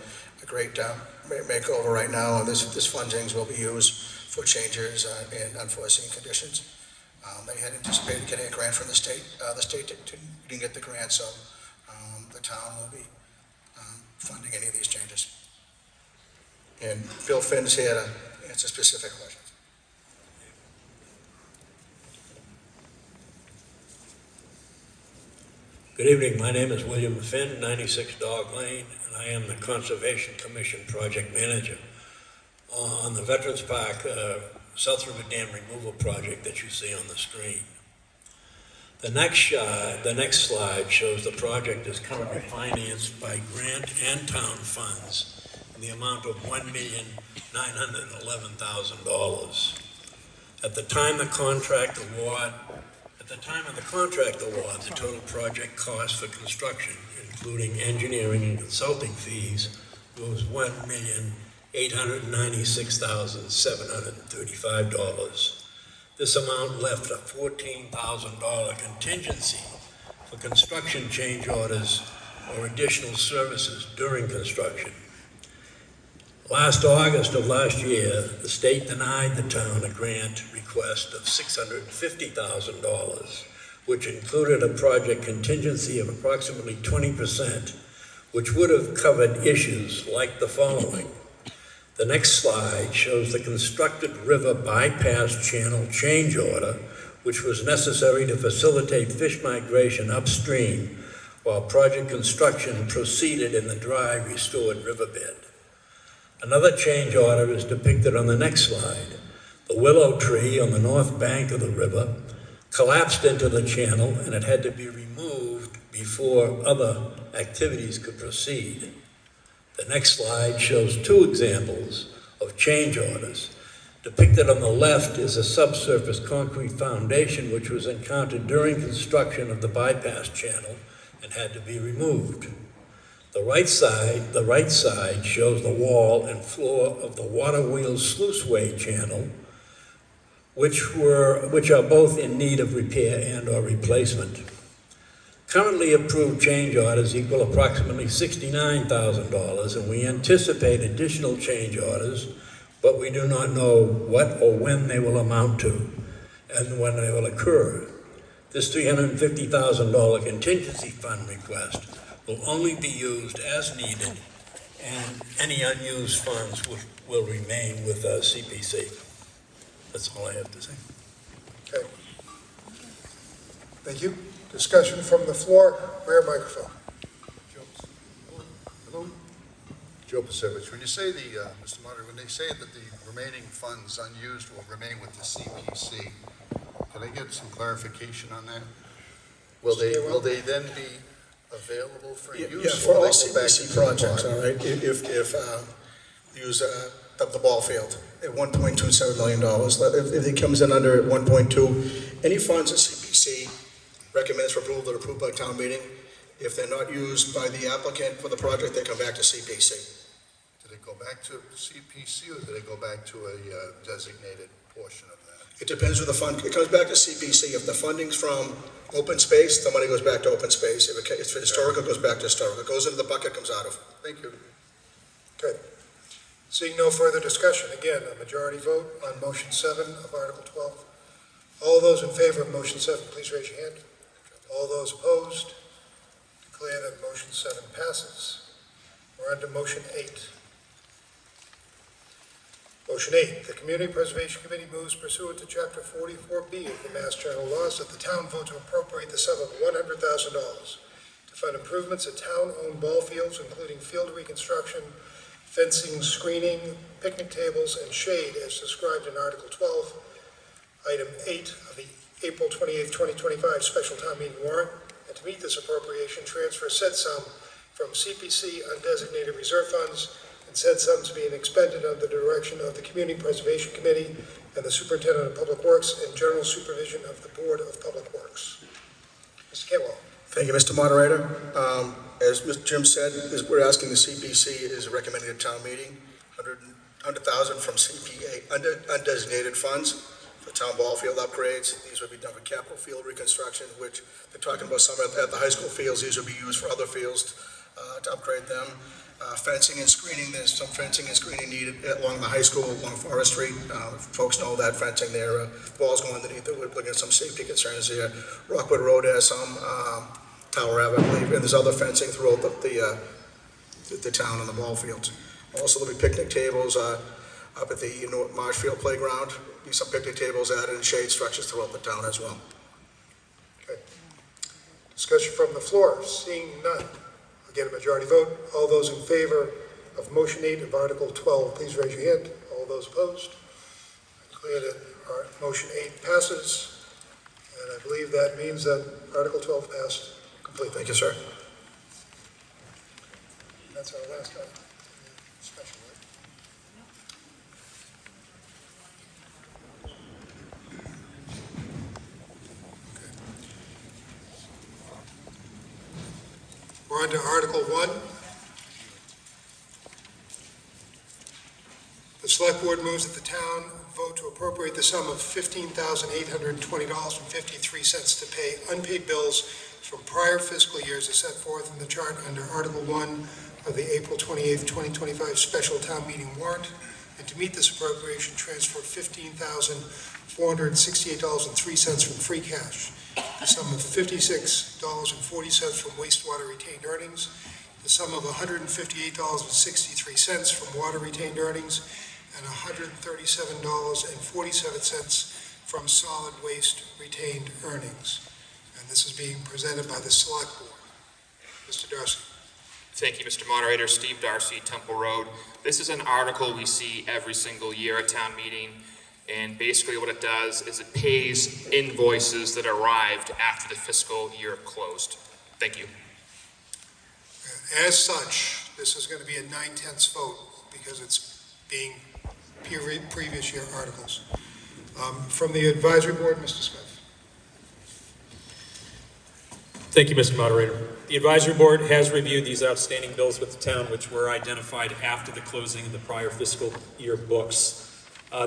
a great makeover right now, and this funding will be used for changes in unforeseen conditions. They had anticipated getting a grant from the state. The state didn't get the grant, so the town will be funding any of these changes. And Bill Finn's here to answer specific questions. Good evening. My name is William Finn, 96 Dog Lane, and I am the Conservation Commission Project Manager on the Veterans Park South River Dam Removal Project that you see on the screen. The next slide shows the project is currently financed by grant and town funds in the amount of $1,911,000. At the time of the contract award, the total project cost for construction, including engineering and consulting fees, was $1,896,735. This amount left a $14,000 contingency for construction change orders or additional services during construction. Last August of last year, the state denied the town a grant request of $650,000, which included a project contingency of approximately 20%, which would have covered issues like the following. The next slide shows the constructed river bypass channel change order, which was necessary to facilitate fish migration upstream while project construction proceeded in the dry restored riverbed. Another change order is depicted on the next slide. The willow tree on the north bank of the river collapsed into the channel and it had to be removed before other activities could proceed. The next slide shows two examples of change orders. Depicted on the left is a subsurface concrete foundation which was encountered during construction of the bypass channel and had to be removed. The right side shows the wall and floor of the water wheel sluiceway channel, which are both in need of repair and or replacement. Currently approved change orders equal approximately $69,000, and we anticipate additional change orders, but we do not know what or when they will amount to and when they will occur. This $350,000 contingency fund request will only be used as needed, and any unused funds will remain with CPC. That's all I have to say. Okay. Thank you. Discussion from the floor. Rear microphone. Hello? Joe Pasevich. When you say Mr. Moderator, when they say that the remaining funds unused will remain with the CPC, can I get some clarification on that? Will they then be available for use? Yeah, for all CPC projects, all right? If use the ball field at $1.27 million. If it comes in under 1.2, any funds that CPC recommends for approval that are approved by town meeting, if they're not used by the applicant for the project, they come back to CPC. Do they go back to CPC or do they go back to a designated portion of that? It depends who the fund, it comes back to CPC. If the funding's from open space, the money goes back to open space. If it's for historical, it goes back to historical. It goes into the bucket, comes out of. Thank you. Good. Seeing no further discussion, again, a majority vote on motion 7 of Article 12. All those in favor of motion 7, please raise your hand. All those opposed, declare that motion 7 passes. We're on to motion 8. Motion 8, the Community Preservation Committee moves pursuant to Chapter 44B of the Mass General Laws that the town vote to appropriate the sum of $100,000 to fund improvements at town-owned ball fields, including field reconstruction, fencing, screening, picnic tables, and shade as described in Article 12, Item 8 of the April 28, 2025 special town meeting warrant, and to meet this appropriation, transfer said sum from CPC undesignated reserve funds and said sums being expended under the direction of the Community Preservation Committee and the Superintendent of Public Works and general supervision of the Board of Public Works. Mr. Kidwell. Thank you, Mr. Moderator. As Mr. Jim said, we're asking the CPC is recommending a town meeting, $100,000 from CPA undesignated funds for town ball field upgrades. These would be done for capital field reconstruction, which they're talking about some at the high school fields. These would be used for other fields to upgrade them. Fencing and screening, there's some fencing and screening needed along the high school, along Forest Street. Folks know that fencing there, walls going underneath it, we're looking at some safety concerns here. Rockwood Road has some, Tower Ave, I believe, and there's other fencing throughout the town and the ball fields. Also, there'll be picnic tables up at the Marshfield Playground. Be some picnic tables added and shade structures throughout the town as well. Okay. Discussion from the floor, seeing none. Again, a majority vote. All those in favor of motion 8 of Article 12, please raise your hand. All those opposed? I declare that our motion 8 passes, and I believe that means that Article 12 passed completely. Thank you, sir. That's our last item. Special, right? We're on to Article 1. The Select Board moves that the town vote to appropriate the sum of $15,820.53 to pay unpaid bills from prior fiscal years as set forth in the chart under Article 1 of the April 28, 2025 special town meeting warrant, and to meet this appropriation, transfer $15,468.03 from free cash, the sum of $56.40 from wastewater retained earnings, the sum of $158.63 from water retained earnings, and $137.47 from solid waste retained earnings. And this is being presented by the Select Board. Mr. Darcy. Thank you, Mr. Moderator. Steve Darcy, Temple Road. This is an article we see every single year at town meeting. And basically what it does is it pays invoices that arrived after the fiscal year closed. Thank you. As such, this is going to be a 9/10 vote because it's being previous year articles. From the advisory board, Mr. Smith. Thank you, Mr. Moderator. The advisory board has reviewed these outstanding bills with the town, which were identified after the closing of the prior fiscal year books.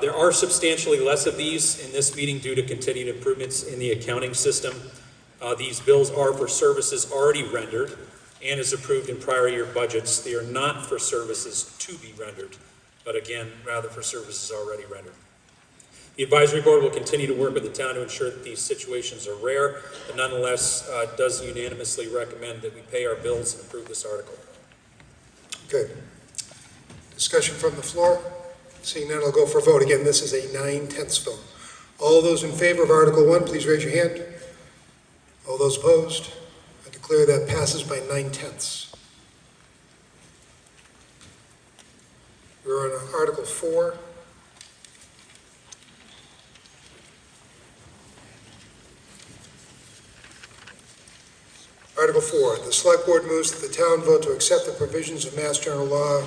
There are substantially less of these in this meeting due to continued improvements in the accounting system. These bills are for services already rendered and as approved in prior year budgets. They are not for services to be rendered, but again, rather for services already rendered. The advisory board will continue to work with the town to ensure that these situations are rare, but nonetheless does unanimously recommend that we pay our bills and approve this article. Good. Discussion from the floor? Seeing none, I'll go for a vote. Again, this is a 9/10 vote. All those in favor of Article 1, please raise your hand. All those opposed? I declare that passes by 9/10. We're on Article 4. Article 4, the Select Board moves that the town vote to accept the provisions of Mass General Law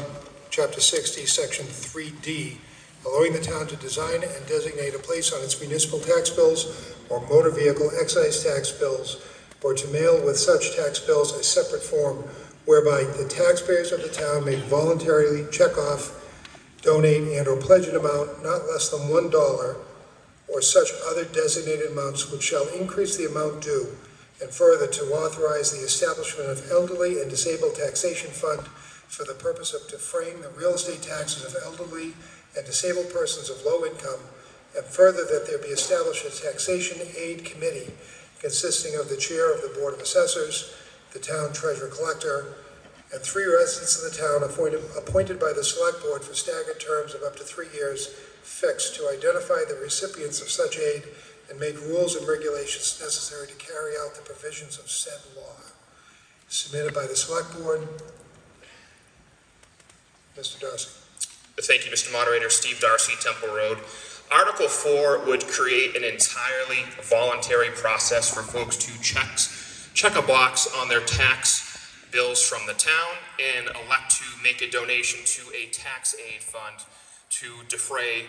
Chapter 60, Section 3D, allowing the town to design and designate a place on its municipal tax bills or motor vehicle excise tax bills, or to mail with such tax bills a separate form whereby the taxpayers of the town may voluntarily check off, donate, and/or pledge an amount not less than $1 or such other designated amounts which shall increase the amount due, and further to authorize the establishment of elderly and disabled taxation fund for the purpose of defraying the real estate taxes of elderly and disabled persons of low income, and further that there be established a taxation aid committee consisting of the chair of the Board of Assessors, the town treasurer collector, and 3 residents of the town appointed by the select board for staggered terms of up to 3 years fixed to identify the recipients of such aid and make rules and regulations necessary to carry out the provisions of said law. Submitted by the select board. Mr. Darcy. Thank you, Mr. Moderator. Steve Darcy, Temple Road. Article 4 would create an entirely voluntary process for folks to check a box on their tax bills from the town and elect to make a donation to a tax aid fund to defray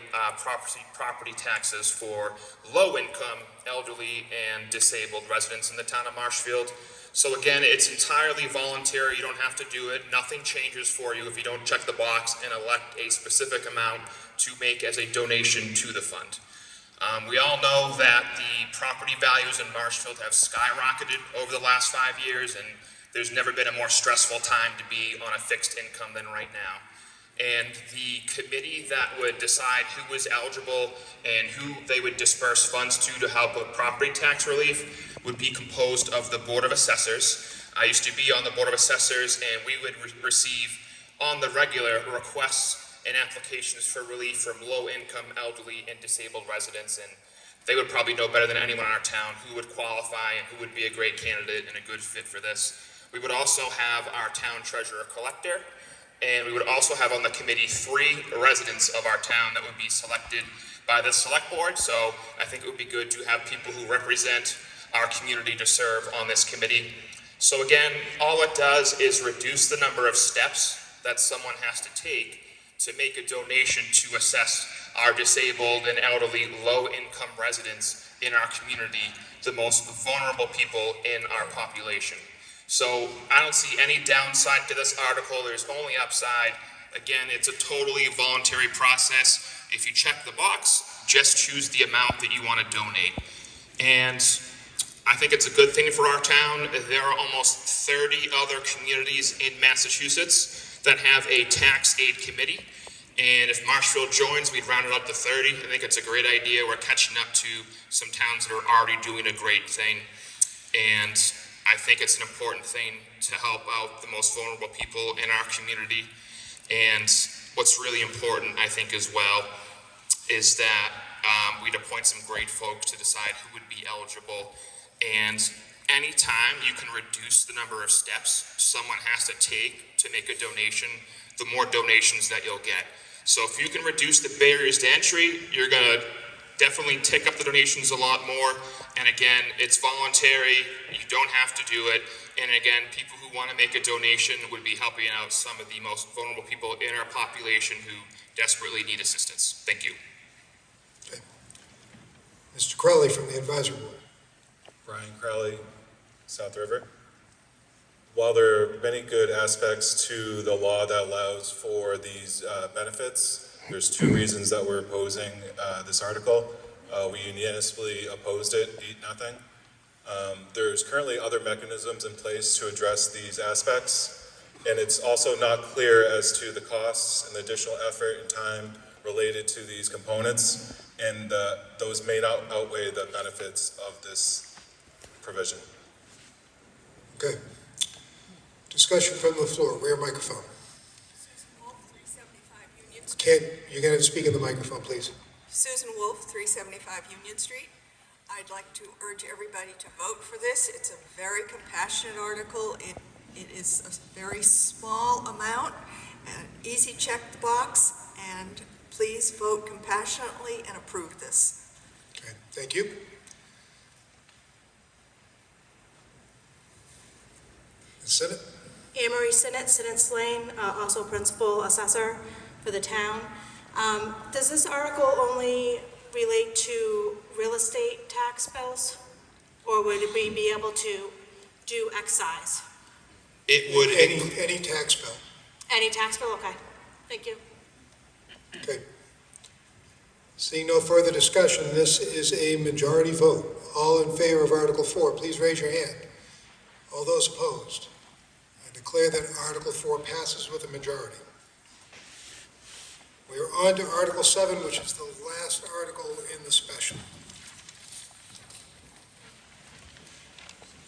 property taxes for low-income, elderly, and disabled residents in the town of Marshfield. So again, it's entirely voluntary. You don't have to do it. Nothing changes for you if you don't check the box and elect a specific amount to make as a donation to the fund. We all know that the property values in Marshfield have skyrocketed over the last 5 years, and there's never been a more stressful time to be on a fixed income than right now. And the committee that would decide who was eligible and who they would disperse funds to help with property tax relief would be composed of the Board of Assessors. I used to be on the Board of Assessors, and we would receive on the regular requests and applications for relief from low-income, elderly, and disabled residents, and they would probably know better than anyone in our town who would qualify and who would be a great candidate and a good fit for this. We would also have our town treasurer collector, and we would also have on the committee 3 residents of our town that would be selected by the select board. So I think it would be good to have people who represent our community to serve on this committee. So again, all it does is reduce the number of steps that someone has to take to make a donation to assess our disabled and elderly low-income residents in our community, the most vulnerable people in our population. So I don't see any downside to this article. There's only upside. Again, it's a totally voluntary process. If you check the box, just choose the amount that you want to donate. And I think it's a good thing for our town. There are almost 30 other communities in Massachusetts that have a tax aid committee. And if Marshfield joins, we'd round it up to 30. I think it's a great idea. We're catching up to some towns that are already doing a great thing. And I think it's an important thing to help out the most vulnerable people in our community. And what's really important, I think, as well, is that we'd appoint some great folks to decide who would be eligible. And anytime you can reduce the number of steps someone has to take to make a donation, the more donations that you'll get. So if you can reduce the barriers to entry, you're gonna definitely take up the donations a lot more. And again, it's voluntary, you don't have to do it. And again, people who wanna make a donation would be helping out some of the most vulnerable people in our population who desperately need assistance. Thank you. Okay. Mr. Crowley from the advisory board. Brian Crowley, South River. While there are many good aspects to the law that allows for these benefits, there's 2 reasons that we're opposing this article. We unanimously opposed it, 8-0. There's currently other mechanisms in place to address these aspects, and it's also not clear as to the costs and the additional effort and time related to these components, and those may not outweigh the benefits of this provision. Okay. Discussion from the floor, rear microphone. You're going to speak in the microphone, please. Susan Wolf, 375 Union Street. I'd like to urge everybody to vote for this. It's a very compassionate article. It is a very small amount, an easy check the box, and please vote compassionately and approve this. Okay, thank you. The Senate. Anne Marie Sinnott, Sinnott's Lane, also principal assessor for the town. Does this article only relate to real estate tax bills? Or would we be able to do excise? It would. Any tax bill. Any tax bill? Okay. Thank you. Okay. Seeing no further discussion, this is a majority vote. All in favor of Article 4, please raise your hand. All those opposed? I declare that Article 4 passes with a majority. We are on to Article 7, which is the last article in the special.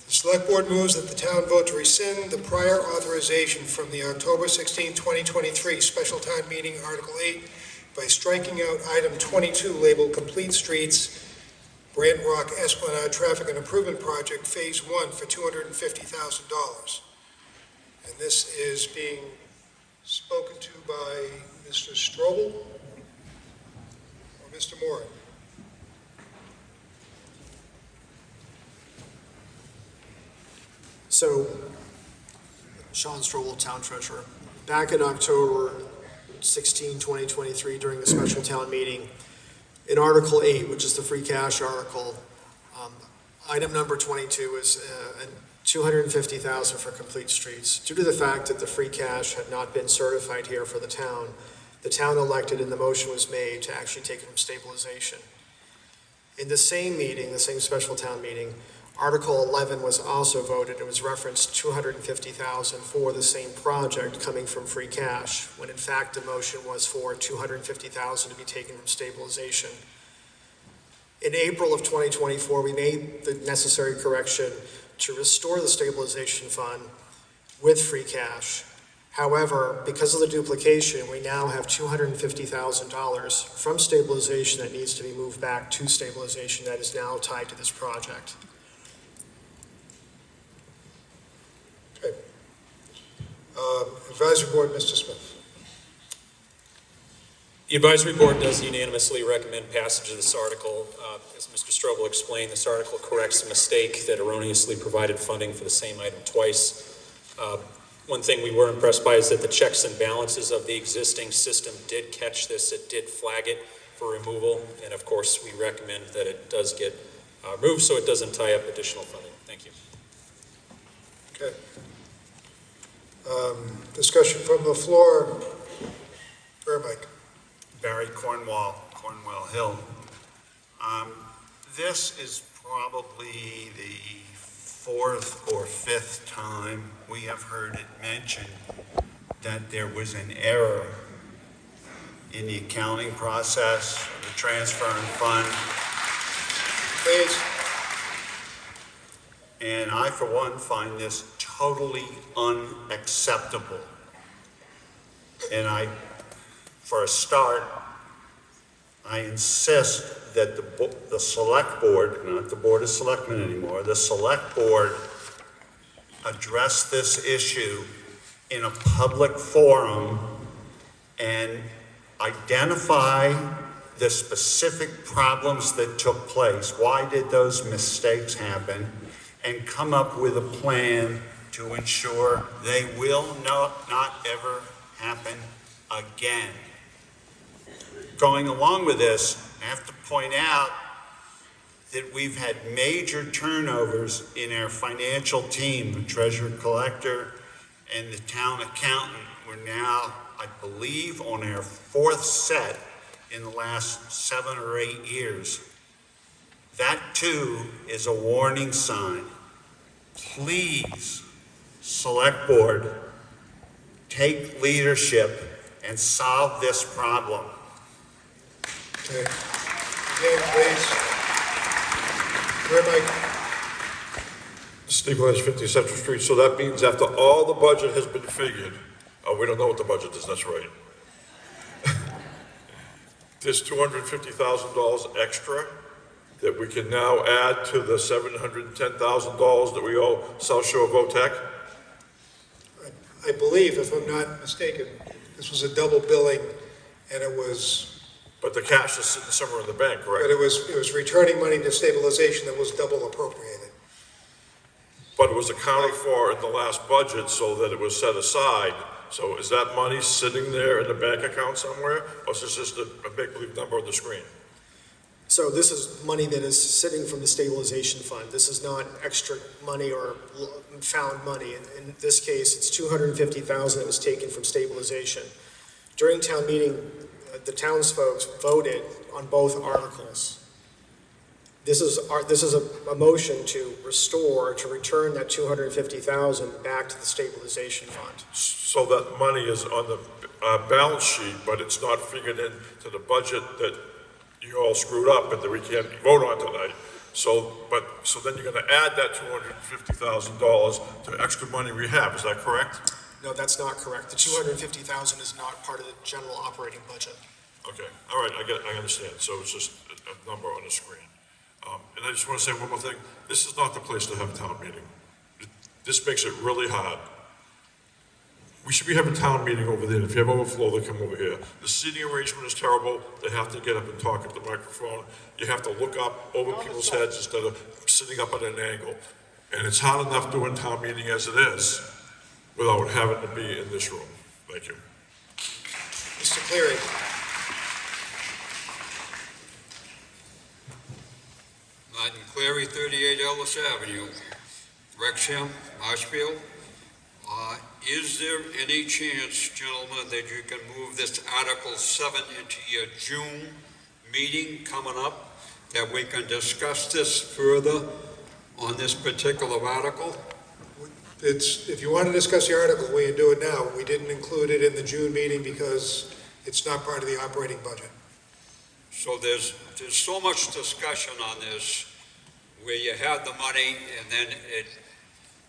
The Select Board moves that the town vote to rescind the prior authorization from the October 16, 2023 special town meeting, Article 8, by striking out item 22 labeled Complete Streets, Brant Rock Esplanade Traffic and Improvement Project, Phase 1 for $250,000. And this is being spoken to by Mr. Strobel or Mr. Moore. So, Sean Strobel, Town Treasurer. Back in October 16, 2023, during the special town meeting, in Article 8, which is the free cash article, item number 22 is $250,000 for complete streets. Due to the fact that the free cash had not been certified here for the town elected and the motion was made to actually take it from stabilization. In the same meeting, the same special town meeting, Article 11 was also voted. It was referenced $250,000 for the same project coming from free cash, when in fact the motion was for $250,000 to be taken from stabilization. In April of 2024, we made the necessary correction to restore the stabilization fund with free cash. However, because of the duplication, we now have $250,000 from stabilization that needs to be moved back to stabilization that is now tied to this project. Advisory Board, Mr. Smith. The Advisory Board does unanimously recommend passage of this article. As Mr. Strobel explained, this article corrects a mistake that erroneously provided funding for the same item twice. One thing we were impressed by is that the checks and balances of the existing system did catch this. It did flag it for removal. And of course, we recommend that it does get removed so it doesn't tie up additional funding. Thank you. Okay. Discussion from the floor. Mike. Barry Cornwall Hill. This is probably the fourth or fifth time we have heard it mentioned that there was an error in the accounting process, the transfer and fund. Please. And I, for one, find this totally unacceptable. And for a start, I insist that the Select Board, not the Board of Selectmen anymore, the Select Board address this issue in a public forum and identify the specific problems that took place. Why did those mistakes happen? And come up with a plan to ensure they will not ever happen again. Going along with this, I have to point out that we've had major turnovers in our financial team, the treasurer collector and the town accountant. We're now, I believe, on our fourth set in the last 7 or 8 years. That too is a warning sign. Please, Select Board, take leadership and solve this problem. Okay. Name, please. Mike. Steve Lynch, 50 Central Street. So that means after all the budget has been figured, we don't know what the budget is, that's right. There's $250,000 extra that we can now add to the $710,000 that we owe South Shore VOTEC? I believe, if I'm not mistaken, this was a double billing, and it was... But the cash is sitting somewhere in the bank, right? But it was returning money to stabilization that was double appropriated. but it was accounted for in the last budget so that it was set aside. So is that money sitting there in the bank account somewhere, or is this just a make-believe number on the screen? So this is money that is sitting from the stabilization fund. This is not extra money or found money. In this case, it's $250,000 that was taken from stabilization. During town meeting, the townsfolk voted on both articles. This is a motion to restore, to return that $250,000 back to the stabilization fund. So that money is on the balance sheet, but it's not figured into the budget that you all screwed up and that we can't vote on tonight. So then you're gonna add that $250,000 to extra money we have, is that correct? No, that's not correct. The $250,000 is not part of the general operating budget. Okay, all right, I understand. So it's just a number on the screen. And I just want to say one more thing. This is not the place to have a town meeting. This makes it really hard. We should be having a town meeting over there. If you have overflow, they come over here. The seating arrangement is terrible. They have to get up and talk at the microphone. You have to look up over people's heads instead of sitting up at an angle. And it's hard enough doing town meeting as it is without having to be in this room. Thank you. Mr. Cleary. Martin Cleary, 38 Ellis Avenue, Wrexham, Marshfield. Is there any chance, gentlemen, that you can move this Article 7 into your June meeting coming up, that we can discuss this further on this particular article? If you want to discuss the article, we can do it now. We didn't include it in the June meeting because it's not part of the operating budget. So there's so much discussion on this, where you had the money and then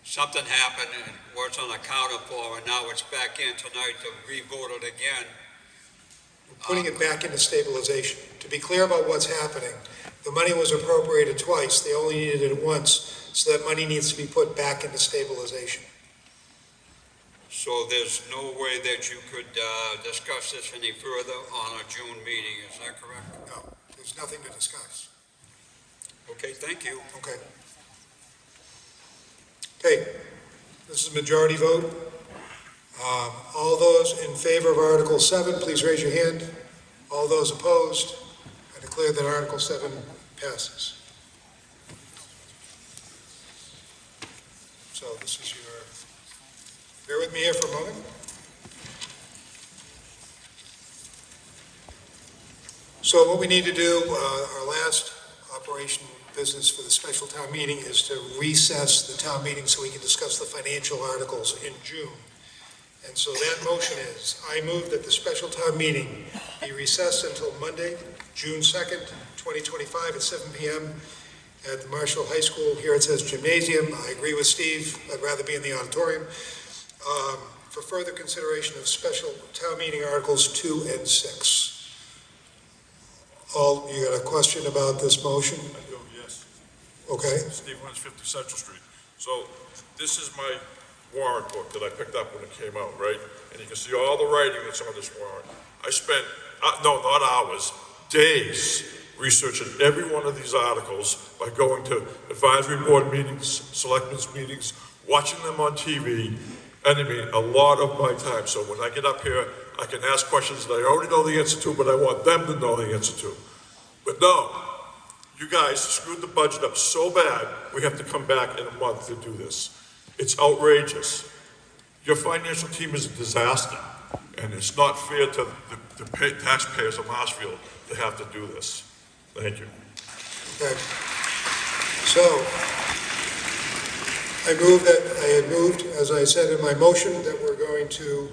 something happened and it wasn't accounted for, and now it's back in tonight to re-vote it again. We're putting it back into stabilization. To be clear about what's happening, the money was appropriated twice. They only needed it once, so that money needs to be put back into stabilization. So there's no way that you could discuss this any further on a June meeting, is that correct? No, there's nothing to discuss. Okay, thank you. Okay. Okay, this is a majority vote. All those in favor of Article 7, please raise your hand. All those opposed, I declare that Article 7 passes. So this is your, bear with me here for a moment. So what we need to do, our last operation business for the special town meeting is to recess the town meeting so we can discuss the financial articles in June. And so that motion is, I move that the special town meeting be recessed until Monday, June 2nd, 2025 at 7 p.m. at the Marshall High School. Here it says gymnasium. I agree with Steve. I'd rather be in the auditorium. For further consideration of special town meeting articles 2 and 6. You got a question about this motion? I do, yes. Okay. Steve Wentz, 50 Central Street. So this is my warrant book that I picked up when it came out, right? And you can see all the writing that's on this warrant. I spent, no, not hours, days researching every one of these articles by going to advisory board meetings, selectmen's meetings, watching them on TV, and I mean, a lot of my time. So when I get up here, I can ask questions that I already know the answer to, but I want them to know the answer to. But no, you guys screwed the budget up so bad, we have to come back in a month to do this. It's outrageous. Your financial team is a disaster, and it's not fair to the taxpayers of Marshfield to have to do this. Thank you. Okay. So, I had moved, as I said in my motion, that we're going to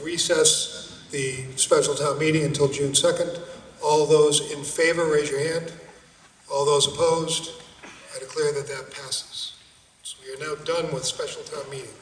recess the special town meeting until June 2nd. All those in favor, raise your hand. All those opposed, I declare that that passes. So we are now done with special town meeting.